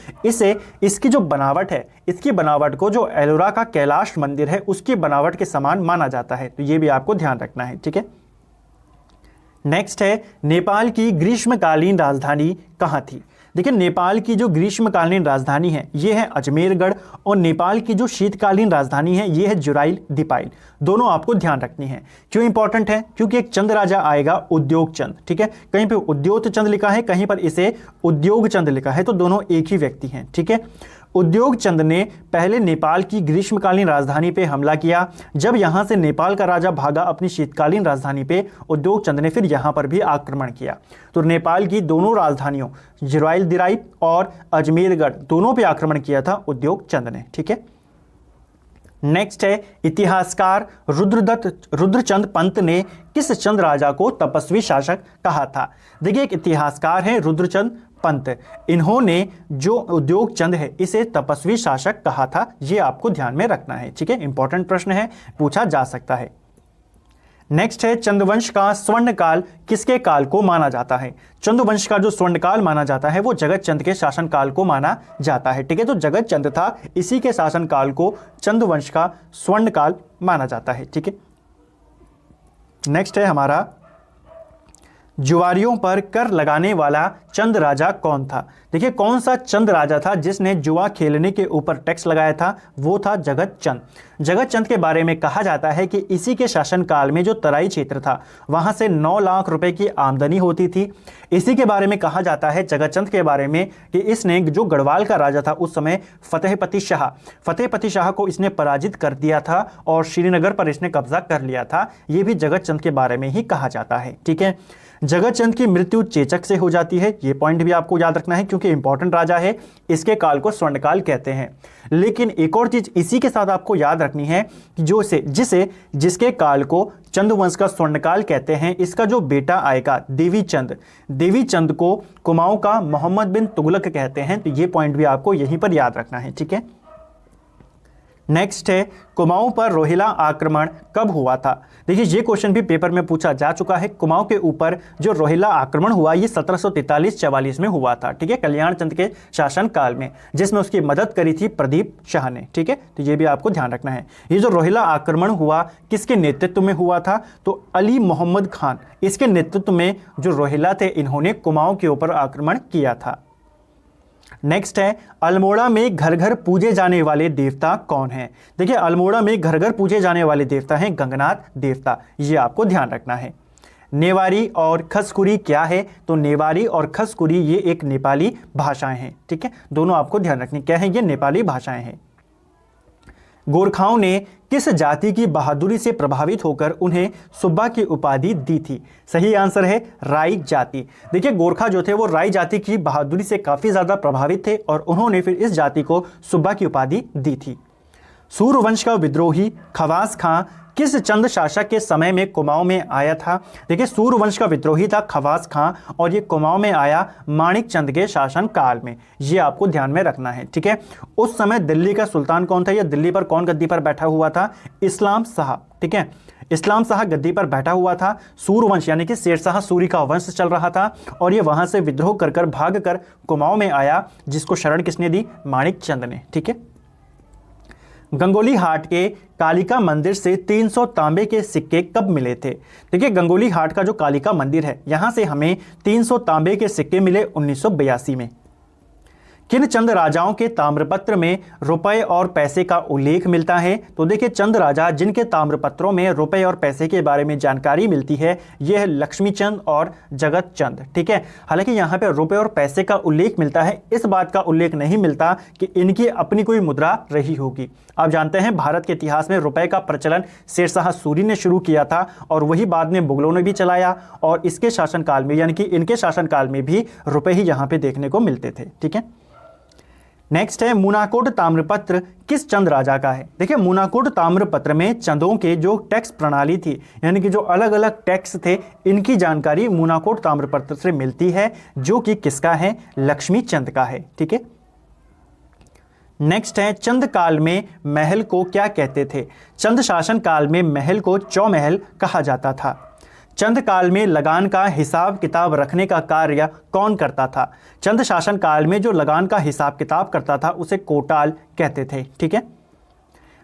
इसकी जो बनावट है, इसकी बनावट को जो एलोरा का कैलाश मंदिर है उसकी बनावट के समान माना जाता है। तो ये भी आपको ध्यान रखना है, ठीक है। नेक्स्ट है नेपाल की ग्रीष्मकालीन राजधानी कहाँ थी? देखिए नेपाल की जो ग्रीष्मकालीन राजधानी है ये है अजमेरगढ़, और नेपाल की जो शीतकालीन राजधानी है ये है जुराइल दीपाइल। दोनों आपको ध्यान रखनी है। क्यों इंपॉर्टेंट है? क्योंकि एक चंद राजा आएगा उद्योग चंद, ठीक है। कहीं पे उद्योग चंद लिखा है, कहीं पर इसे उद्योग चंद लिखा है, तो दोनों एक ही व्यक्ति हैं, ठीक है। उद्योग चंद ने पहले नेपाल की ग्रीष्मकालीन राजधानी पे हमला किया। जब यहां से नेपाल का राजा भागा अपनी शीतकालीन राजधानी पे, उद्योग चंद ने फिर यहां पर भी आक्रमण किया। तो नेपाल की दोनों राजधानियों जुराइल दिराई और अजमेरगढ़ दोनों पे आक्रमण किया था उद्योग चंद ने, ठीक है। नेक्स्ट है इतिहासकार रुद्रचंद पंत ने किस चंद राजा को तपस्वी शासक कहा था? देखिए एक इतिहासकार है रुद्रचंद पंत, इन्होंने जो उद्योग चंद है इसे तपस्वी शासक कहा था। ये आपको ध्यान में रखना है, ठीक है। इंपॉर्टेंट प्रश्न है, पूछा जा सकता है। नेक्स्ट है चंद्रवंश का स्वर्ण काल किसके काल को माना जाता है? चंद्रवंश का जो स्वर्ण काल माना जाता है वो जगत चंद के शासन काल को माना जाता है। ठीक है, तो जगत चंद था, इसी के शासन काल को चंद्रवंश का स्वर्ण काल माना जाता है। ठीक है, नेक्स्ट है हमारा जुआरियों पर कर लगाने वाला चंद राजा कौन था? देखिए, कौन सा चंद राजा था जिसने जुआ खेलने के ऊपर टैक्स लगाया था? वो था जगत चंद। जगत चंद के बारे में कहा जाता है कि इसी के शासनकाल में जो तराई क्षेत्र था वहां से 9 लाख रुपए की आमदनी होती थी। इसी के बारे में कहा जाता है जगत चंद के बारे में कि इसने जो गढ़वाल का राजा था उस समय फतेहपति शाह को इसने पराजित कर दिया था और श्रीनगर पर इसने कब्जा कर लिया था। ये भी जगत चंद के बारे में ही कहा जाता है। ठीक है, जगत चंद की मृत्यु चेचक से हो जाती है, ये पॉइंट भी आपको याद रखना है क्योंकि इंपॉर्टेंट राजा है, इसके काल को स्वर्णकाल कहते हैं। लेकिन एक और चीज इसी के साथ आपको याद रखनी है कि जिसके काल को चंद्रवंश का स्वर्णकाल कहते हैं, इसका जो बेटा आएगा देवी चंद को कुमाऊं का मोहम्मद बिन तुगलक कहते हैं। तो ये पॉइंट भी आपको यहीं पर याद रखना है। ठीक है, नेक्स्ट है कुमाऊं पर रोहिला आक्रमण कब हुआ था? देखिए, ये क्वेश्चन भी पेपर में पूछा जा चुका है। कुमाऊं के ऊपर जो रोहिला आक्रमण हुआ ये 1743-44 में हुआ था। ठीक है, कल्याण चंद के शासन काल में, जिसमें उसकी मदद करी थी प्रदीप शाह ने। ठीक है, तो ये भी आपको ध्यान रखना है। ये जो रोहिला आक्रमण हुआ किसके नेतृत्व में हुआ था? तो अली मोहम्मद खान, इसके नेतृत्व में जो रोहिला थे इन्होंने कुमाऊं के ऊपर आक्रमण किया था। नेक्स्ट है अल्मोड़ा में घर घर पूजे जाने वाले देवता कौन है? देखिए, अल्मोड़ा में घर घर पूजे जाने वाले देवता हैं गंगनाथ देवता, ये आपको ध्यान रखना है। नेवारी और खसकुरी क्या है? तो नेवारी और खसकुरी ये एक नेपाली भाषाएं हैं। ठीक है, दोनों आपको ध्यान रखनी क्या है, ये नेपाली भाषाएं हैं। गोरखाओं ने किस जाति की बहादुरी से प्रभावित होकर उन्हें सुब्बा की उपाधि दी थी? सही आंसर है राई जाति। देखिए, गोरखा जो थे वो राई जाति की बहादुरी से काफी ज्यादा प्रभावित थे और उन्होंने फिर इस जाति को सुब्बा की उपाधि दी थी। सूर्यवंश का विद्रोही खवास खां किस चंद शासक के समय में कुमाऊं में आया था? देखिए, सूर्यवंश का विद्रोही था खवास खां और ये कुमाऊं में आया माणिक चंद के शासन काल में, ये आपको ध्यान में रखना है। ठीक है, उस समय दिल्ली का सुल्तान कौन था या दिल्ली पर कौन गद्दी पर बैठा हुआ था? इस्लाम शाह। ठीक है, इस्लाम शाह गद्दी पर बैठा हुआ था। सूर्यवंश यानी कि शेरशाह सूरी का वंश चल रहा था और ये वहां से विद्रोह कर भाग कर कुमाऊं में आया, जिसको शरण किसने दी? माणिक चंद ने। ठीक है, गंगोली हाट के कालिका मंदिर से 300 तांबे के सिक्के कब मिले थे? देखिए, गंगोली हाट का जो कालिका मंदिर है यहां से हमें 300 तांबे के सिक्के मिले 1982 में। किन चंद राजाओं के ताम्रपत्र में रुपए और पैसे का उल्लेख मिलता है? तो देखिए, चंद राजा जिनके ताम्रपत्रों में रुपए और पैसे के बारे में जानकारी मिलती है यह है लक्ष्मी चंद और जगत चंद। ठीक है, हालांकि यहाँ पे रुपए और पैसे का उल्लेख मिलता है, इस बात का उल्लेख नहीं मिलता कि इनकी अपनी कोई मुद्रा रही होगी। आप जानते हैं भारत के इतिहास में रुपए का प्रचलन शेरशाह सूरी ने शुरू किया था और वही बाद में मुगलों ने भी चलाया और इसके शासनकाल में यानी कि इनके शासनकाल में भी रुपए ही यहाँ पे देखने को मिलते थे। ठीक है, नेक्स्ट है मूनाकोट ताम्रपत्र किस चंद राजा का है? देखिए, मूनाकोट ताम्रपत्र में चंदों के जो टैक्स प्रणाली थी यानी कि जो अलग अलग टैक्स थे इनकी जानकारी मूनाकोट ताम्रपत्र से मिलती है, जो कि किसका है? लक्ष्मी चंद का है। ठीक है, नेक्स्ट है चंद काल में महल को क्या कहते थे? चंद शासन काल में महल को चौमहल कहा जाता था। चंद काल में लगान का हिसाब किताब रखने का कार्य कौन करता था? चंद शासन काल में जो लगान का हिसाब किताब करता था उसे कोटाल कहते थे। ठीक है,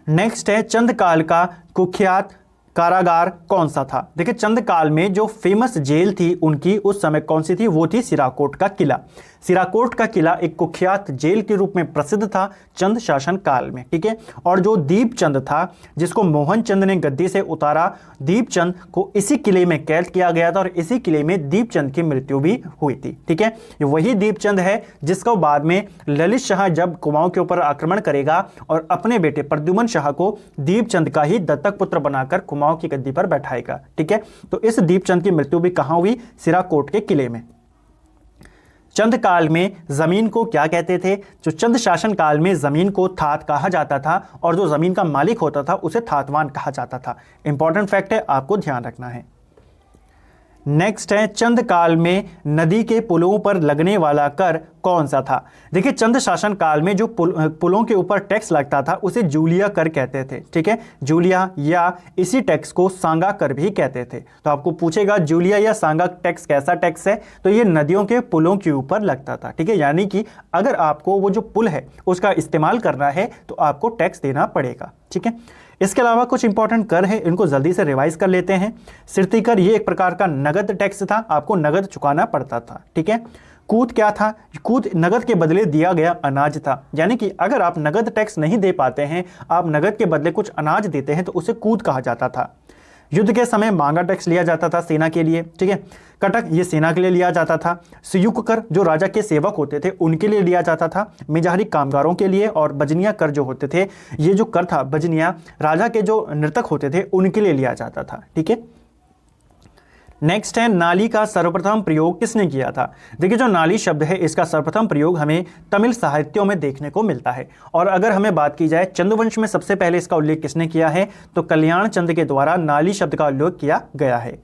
नेक्स्ट है चंद काल का कुख्यात कारागार कौन सा था? देखिए, चंद काल में जो फेमस जेल थी उनकी उस समय कौन सी थी? वो थी सिराकोट का किला। सिराकोट का किला एक कुख्यात जेल के रूप में प्रसिद्ध था चंद शासन काल में। ठीक है, और जो दीपचंद था जिसको मोहन चंद ने गद्दी से उतारा, दीपचंद को इसी किले में कैद किया गया था और इसी किले में दीपचंद की मृत्यु भी हुई थी। ठीक है, ये वही दीपचंद है जिसको बाद में ललित शाह जब कुमाऊं के ऊपर आक्रमण करेगा और अपने बेटे प्रद्युमन शाह को दीपचंद का ही दत्तक पुत्र बनाकर कुमाऊं की गद्दी पर बैठाएगा। ठीक है, तो इस दीपचंद की मृत्यु भी कहां हुई? सिराकोट के किले में। चंद काल में जमीन को क्या कहते थे? जो चंद शासन काल में जमीन को थात कहा जाता था और जो जमीन का मालिक होता था उसे थातवान कहा जाता था। इंपॉर्टेंट फैक्ट है, आपको ध्यान रखना है। नेक्स्ट है चंद काल में नदी के पुलों पर लगने वाला कर कौन सा था। देखिए चंद शासन काल में जो पुलों के ऊपर टैक्स लगता था उसे जूलिया कर कहते थे, ठीक है, जूलिया, या इसी टैक्स को सांगा कर भी कहते थे। तो आपको पूछेगा जूलिया या सांगा टैक्स कैसा टैक्स है, तो ये नदियों के पुलों के ऊपर लगता था, ठीक है, यानी कि अगर आपको वो जो पुल है उसका इस्तेमाल करना है तो आपको टैक्स देना पड़ेगा, ठीक है। इसके अलावा कुछ इंपॉर्टेंट कर है, इनको जल्दी से रिवाइज कर लेते हैं। सिरती कर ये एक प्रकार का नगद टैक्स था, आपको नगद चुकाना पड़ता था, ठीक है। कूद क्या था, कूद नगद के बदले दिया गया अनाज था, यानी कि अगर आप नगद टैक्स नहीं दे पाते हैं, आप नगद के बदले कुछ अनाज देते हैं तो उसे कूद कहा जाता था। युद्ध के समय मांगा टैक्स लिया जाता था सेना के लिए, ठीक है। कटक ये सेना के लिए लिया जाता था। सुयुक कर जो राजा के सेवक होते थे उनके लिए लिया जाता था, मिजाहरी कामगारों के लिए, और बजनिया कर जो होते थे, ये जो कर था बजनिया राजा के जो नर्तक होते थे उनके लिए लिया जाता था, ठीक है। नेक्स्ट है नाली का सर्वप्रथम प्रयोग किसने किया था। देखिए जो नाली शब्द है इसका सर्वप्रथम प्रयोग हमें तमिल साहित्यों में देखने को मिलता है, और अगर हमें बात की जाए चंद्रवंश में सबसे पहले इसका उल्लेख किसने किया है, तो कल्याण चंद्र के द्वारा नाली शब्द का उल्लेख किया गया है।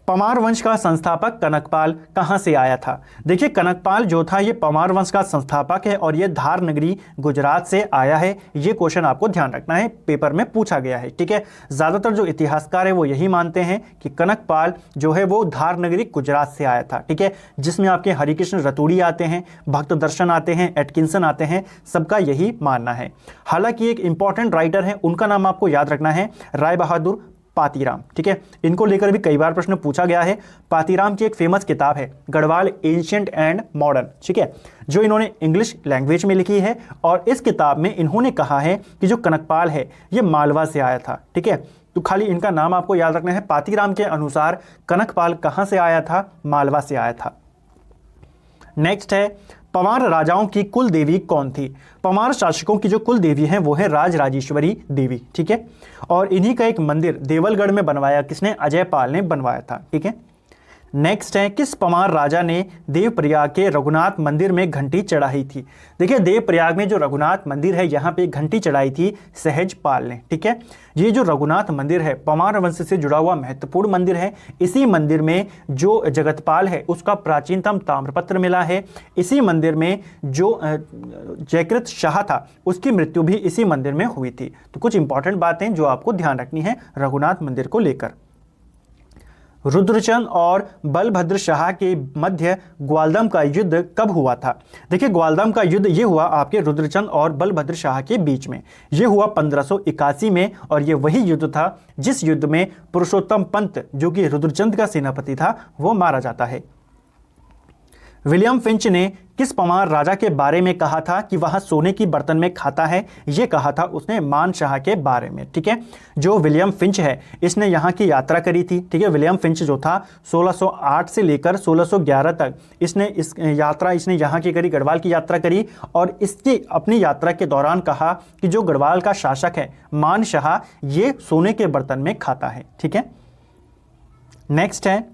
पमार वंश का संस्थापक कनकपाल कहां से आया था। देखिए कनकपाल जो था ये पमार वंश का संस्थापक है और ये धार नगरी गुजरात से आया है। ये क्वेश्चन आपको ध्यान रखना है, पेपर में पूछा गया है, ठीक है। ज्यादातर जो इतिहासकार है वो यही मानते हैं कि कनकपाल जो है वो धार नगरी गुजरात से आया था, ठीक है, जिसमें आपके हरिकृष्ण रतूड़ी आते हैं, भक्त दर्शन आते हैं, एटकिंसन आते हैं, सबका यही मानना है। हालांकि एक इंपॉर्टेंट राइटर है, उनका नाम आपको याद रखना है, राय बहादुर पातीराम, ठीक है। इनको लेकर भी कई बार प्रश्न पूछा गया है। पातीराम की एक फेमस किताब है गढ़वाल एंशिएंट एंड मॉडर्न, ठीक है, जो इन्होंने इंग्लिश लैंग्वेज में लिखी है, और इस किताब में इन्होंने कहा है कि जो कनकपाल है ये मालवा से आया था, ठीक है। तो खाली इनका नाम आपको याद रखना है। पातीराम के अनुसार कनकपाल कहां से आया था, मालवा से आया था। नेक्स्ट है पवार राजाओं की कुल देवी कौन थी। पवार शासकों की जो कुल देवी है वो है राजराजेश्वरी देवी, ठीक है, और इन्हीं का एक मंदिर देवलगढ़ में बनवाया किसने, अजयपाल ने बनवाया था, ठीक है। नेक्स्ट है किस पवार राजा ने देवप्रयाग के रघुनाथ मंदिर में घंटी चढ़ाई थी। देखिए देवप्रयाग में जो रघुनाथ मंदिर है यहाँ पे घंटी चढ़ाई थी सहजपाल ने, ठीक है। ये जो रघुनाथ मंदिर है पवार वंश से जुड़ा हुआ महत्वपूर्ण मंदिर है। इसी मंदिर में जो जगतपाल है उसका प्राचीनतम ताम्रपत्र मिला है। इसी मंदिर में जो जयकृत शाह था उसकी मृत्यु भी इसी मंदिर में हुई थी। तो कुछ इंपॉर्टेंट बातें जो आपको ध्यान रखनी है रघुनाथ मंदिर को लेकर। रुद्रचंद और बलभद्र शाह के मध्य ग्वालदम का युद्ध कब हुआ था। देखिए ग्वालदम का युद्ध ये हुआ आपके रुद्रचंद और बलभद्र शाह के बीच में। ये हुआ 1581 में, और ये वही युद्ध था जिस युद्ध में पुरुषोत्तम पंत जो कि रुद्रचंद का सेनापति था वो मारा जाता है। विलियम फिंच ने किस पवार राजा के बारे में कहा था कि वह सोने की बर्तन में खाता है। ये कहा था उसने मान शाह के बारे में, ठीक है। जो विलियम फिंच है इसने यहाँ की यात्रा करी थी, ठीक है। विलियम फिंच जो था 1608 से लेकर 1611 तक इसने यहाँ की करी, गढ़वाल की यात्रा करी, और इसकी अपनी यात्रा के दौरान कहा कि जो गढ़वाल का शासक है मान शाह ये सोने के बर्तन में खाता है, ठीक है। नेक्स्ट है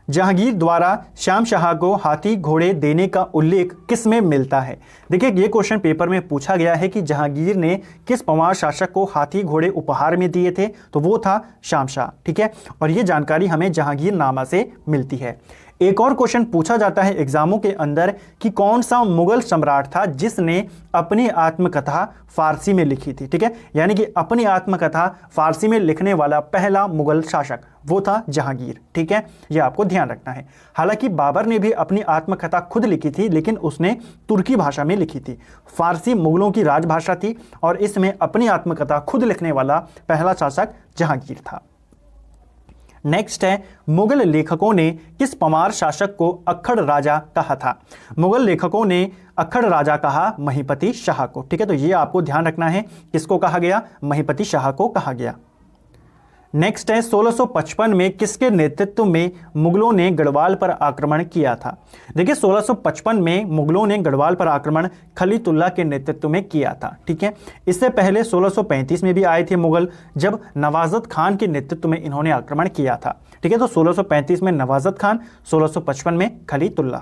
जहांगीर द्वारा श्याम शाह को हाथी घोड़े देने का उल्लेख किस में मिलता है। देखिए ये क्वेश्चन पेपर में पूछा गया है कि जहांगीर ने किस पवार शासक को हाथी घोड़े उपहार में दिए थे, तो वो था श्याम शाह, ठीक है, और ये जानकारी हमें जहांगीर नामा से मिलती है। एक और क्वेश्चन पूछा जाता है एग्जामों के अंदर कि कौन सा मुगल सम्राट था जिसने अपनी आत्मकथा फारसी में लिखी थी, ठीक है, यानी कि अपनी आत्मकथा फारसी में लिखने वाला पहला मुगल शासक वो था जहांगीर, ठीक है, ये आपको ध्यान रखना है। हालांकि बाबर ने भी अपनी आत्मकथा खुद लिखी थी लेकिन उसने तुर्की भाषा में लिखी थी। फारसी मुगलों की राजभाषा थी और इसमें अपनी आत्मकथा खुद लिखने वाला पहला शासक जहांगीर था। नेक्स्ट है मुगल लेखकों ने किस पवार शासक को अक्खड़ राजा कहा था। मुगल लेखकों ने अक्खड़ राजा कहा महीपति शाह को, ठीक है, तो ये आपको ध्यान रखना है किसको कहा गया, महीपति शाह को कहा गया। नेक्स्ट है 1655 में किसके नेतृत्व में मुगलों ने गढ़वाल पर आक्रमण किया था। देखिए 1655 में मुगलों ने गढ़वाल पर आक्रमण खलीतुल्लाह के नेतृत्व में किया था, ठीक है। इससे पहले 1635 में भी आए थे मुगल, जब नवाजत खान के नेतृत्व में इन्होंने आक्रमण किया था, ठीक है। तो 1635 में नवाजत खान, 1655 में खलीतुल्लाह।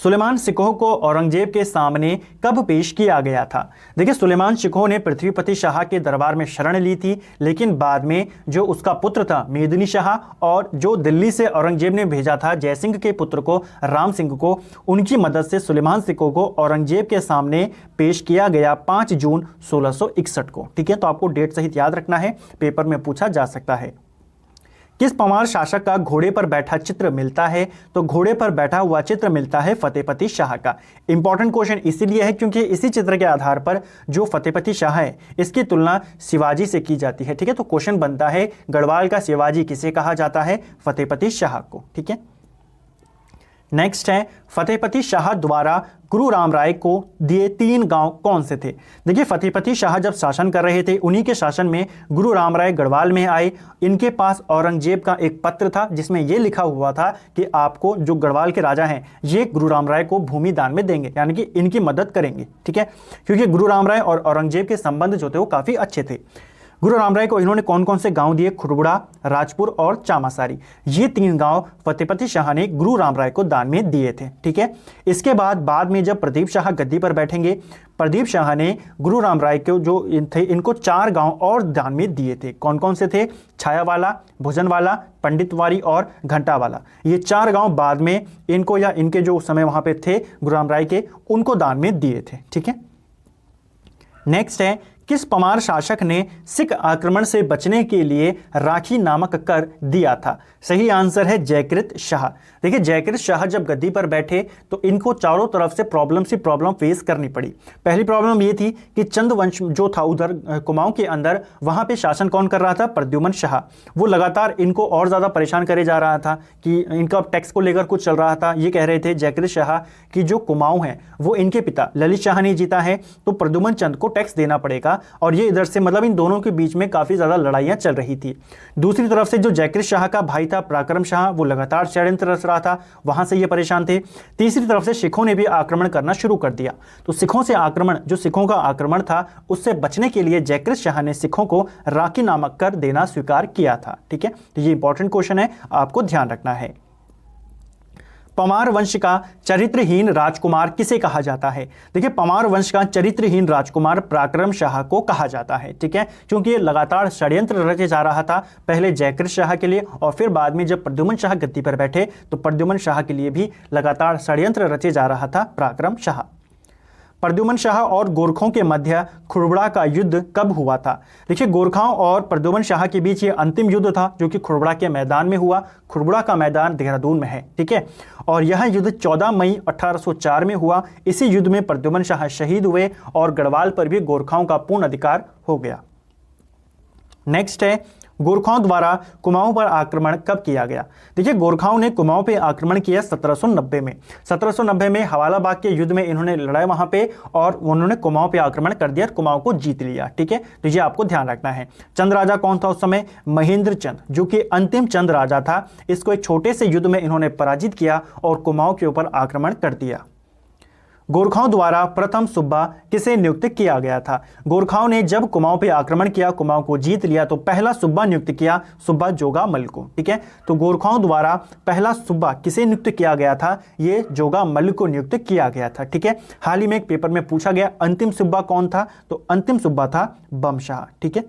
सुलेमान शिकोह को औरंगजेब के सामने कब पेश किया गया था? देखिए, सुलेमान शिकोह ने पृथ्वीपति शाह के दरबार में शरण ली थी, लेकिन बाद में जो उसका पुत्र था मेदिनी शाह और जो दिल्ली से औरंगजेब ने भेजा था जयसिंह के पुत्र को राम सिंह को, उनकी मदद से सुलेमान शिकोह को औरंगजेब के सामने पेश किया गया 5 जून 1661 को। ठीक है, तो आपको डेट सहित याद रखना है, पेपर में पूछा जा सकता है। किस पमार शासक का घोड़े पर बैठा चित्र मिलता है? तो घोड़े पर बैठा हुआ चित्र मिलता है फतेहपति शाह का। इंपॉर्टेंट क्वेश्चन इसीलिए है क्योंकि इसी चित्र के आधार पर जो फतेहपति शाह है इसकी तुलना शिवाजी से की जाती है। ठीक है, तो क्वेश्चन बनता है गढ़वाल का शिवाजी किसे कहा जाता है? फतेहपति शाह को। ठीक है, नेक्स्ट है फतेहपति शाह द्वारा गुरु राम राय को दिए 3 गांव कौन से थे? देखिए, फतेहपति शाह जब शासन कर रहे थे उन्हीं के शासन में गुरु राम राय गढ़वाल में आए। इनके पास औरंगजेब का एक पत्र था जिसमें यह लिखा हुआ था कि आपको जो गढ़वाल के राजा हैं ये गुरु राम राय को भूमि दान में देंगे, यानी कि इनकी मदद करेंगे। ठीक है, क्योंकि गुरु राम राय और औरंगजेब के संबंध जो थे वो काफ़ी अच्छे थे। गुरु राम राय को इन्होंने कौन कौन से गांव दिए? खुरबुड़ा, राजपुर और चामासारी। ये 3 गांव फतेहपति शाह ने गुरु राम राय को दान में दिए थे। ठीक है, इसके बाद में जब प्रदीप शाह गद्दी पर बैठेंगे, प्रदीप शाह ने गुरु राम राय को जो थे इनको 4 गांव और दान में दिए थे। कौन कौन से थे? छायावाला, भोजनवाला, पंडितवारी और घंटावाला। ये 4 गांव बाद में इनको या इनके जो उस समय वहां पे थे गुरु राम राय के, उनको दान में दिए थे। ठीक है, नेक्स्ट है किस पमार शासक ने सिख आक्रमण से बचने के लिए राखी नामक कर दिया था? सही आंसर है जयकृत शाह। देखिए, जयकृत शाह जब गद्दी पर बैठे तो इनको चारों तरफ से प्रॉब्लम फेस करनी पड़ी। पहली प्रॉब्लम ये थी कि चंद वंश जो था उधर कुमाऊं के अंदर, वहां पे शासन कौन कर रहा था? प्रद्युमन शाह। वो लगातार इनको और ज़्यादा परेशान करे जा रहा था कि इनका टैक्स को लेकर कुछ चल रहा था। ये कह रहे थे जयकृत शाह कि जो कुमाऊं है वो इनके पिता ललित शाह ने जीता है, तो प्रद्युमन चंद को टैक्स देना पड़ेगा। और ये इधर से मतलब इन दोनों के बीच में काफ़ी ज़्यादा लड़ाइयाँ चल रही थी। दूसरी तरफ से जो जयकृत शाह का भाई था पराक्रम शाह, वो लगातार षड्यंत्र रच रहा था, वहां से ये परेशान थे। तीसरी तरफ से सिखों ने भी आक्रमण करना शुरू कर दिया। तो सिखों का आक्रमण था उससे बचने के लिए जयकृत शाह ने सिखों को राखी नामक कर देना स्वीकार किया था। ठीक है, तो ये इंपॉर्टेंट क्वेश्चन है, आपको ध्यान रखना है। पमार वंश का चरित्रहीन राजकुमार किसे कहा जाता है? देखिए, पमार वंश का चरित्रहीन राजकुमार पराक्रम शाह को कहा जाता है। ठीक है, क्योंकि ये लगातार षड्यंत्र रचे जा रहा था, पहले जयकृत शाह के लिए और फिर बाद में जब प्रद्युमन शाह गद्दी पर बैठे तो प्रद्युमन शाह के लिए भी लगातार षड्यंत्र रचे जा रहा था पराक्रम शाह। प्रद्युमन शाह और गोरखों के मध्य खुरबुड़ा का युद्ध कब हुआ था? देखिए, गोरखाओं और प्रद्युमन शाह के बीच ये अंतिम युद्ध था जो कि खुरबुड़ा के मैदान में हुआ। खुरबुड़ा का मैदान देहरादून में है। ठीक है, और यह युद्ध 14 मई 1804 में हुआ। इसी युद्ध में प्रद्युमन शाह शहीद हुए और गढ़वाल पर भी गोरखाओं का पूर्ण अधिकार हो गया। नेक्स्ट है गोरखाओं द्वारा कुमाऊं पर आक्रमण कब किया गया? देखिए, गोरखाओं ने कुमाऊं पे आक्रमण किया 1790 में। 1790 में हवाला बाग के युद्ध में इन्होंने लड़ाई वहां पे और उन्होंने कुमाऊं पे आक्रमण कर दिया, कुमाऊं को जीत लिया। ठीक है, तो ये आपको ध्यान रखना है। चंद राजा कौन था उस समय? महेंद्र चंद, जो कि अंतिम चंद राजा था। इसको एक छोटे से युद्ध में इन्होंने पराजित किया और कुमाऊं के ऊपर आक्रमण कर दिया। गोरखाओं द्वारा प्रथम सूबा किसे नियुक्त किया गया था? गोरखाओं ने जब कुमाऊं पे आक्रमण किया, कुमाऊं को जीत लिया, तो पहला सूबा नियुक्त किया सूबा जोगामल को। ठीक है, तो गोरखाओं द्वारा पहला सूबा किसे नियुक्त किया गया था? ये जोगामल को नियुक्त किया गया था। ठीक है, हाल ही में एक पेपर में पूछा गया अंतिम सूबा कौन था, तो अंतिम सूबा था बमशाह। ठीक है,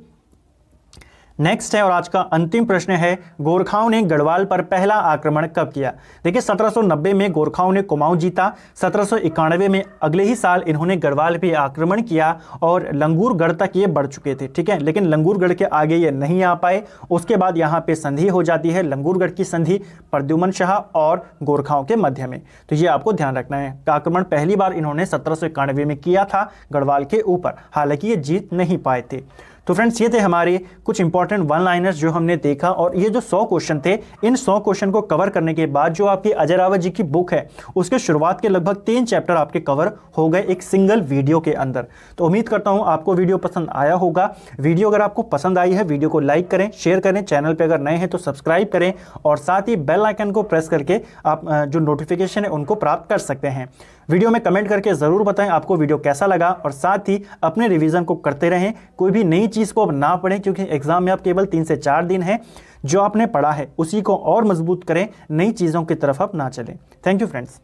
नेक्स्ट है और आज का अंतिम प्रश्न है, गोरखाओं ने गढ़वाल पर पहला आक्रमण कब किया? देखिए, 1790 में गोरखाओं ने कुमाऊं जीता। 1791 में अगले ही साल इन्होंने गढ़वाल पे आक्रमण किया और लंगूरगढ़ तक ये बढ़ चुके थे। ठीक है, लेकिन लंगूरगढ़ के आगे ये नहीं आ पाए। उसके बाद यहाँ पे संधि हो जाती है, लंगूरगढ़ की संधि प्रद्युमन शाह और गोरखाओं के मध्य में। तो ये आपको ध्यान रखना है। आक्रमण पहली बार इन्होंने 1791 में किया था गढ़वाल के ऊपर, हालांकि ये जीत नहीं पाए थे। तो फ्रेंड्स, ये थे हमारे कुछ इंपॉर्टेंट वन लाइनर्स जो हमने देखा, और ये जो 100 क्वेश्चन थे, इन 100 क्वेश्चन को कवर करने के बाद जो आपकी अजय रावत जी की बुक है उसके शुरुआत के लगभग 3 चैप्टर आपके कवर हो गए एक सिंगल वीडियो के अंदर। तो उम्मीद करता हूँ आपको वीडियो पसंद आया होगा। वीडियो अगर आपको पसंद आई है, वीडियो को लाइक करें, शेयर करें, चैनल पर अगर नए हैं तो सब्सक्राइब करें और साथ ही बेल आइकन को प्रेस करके आप जो नोटिफिकेशन है उनको प्राप्त कर सकते हैं। वीडियो में कमेंट करके ज़रूर बताएं आपको वीडियो कैसा लगा, और साथ ही अपने रिवीजन को करते रहें। कोई भी नई चीज़ को अब ना पढ़ें, क्योंकि एग्जाम में अब केवल 3 से 4 दिन है। जो आपने पढ़ा है उसी को और मजबूत करें, नई चीज़ों की तरफ अब ना चलें। Thank you friends.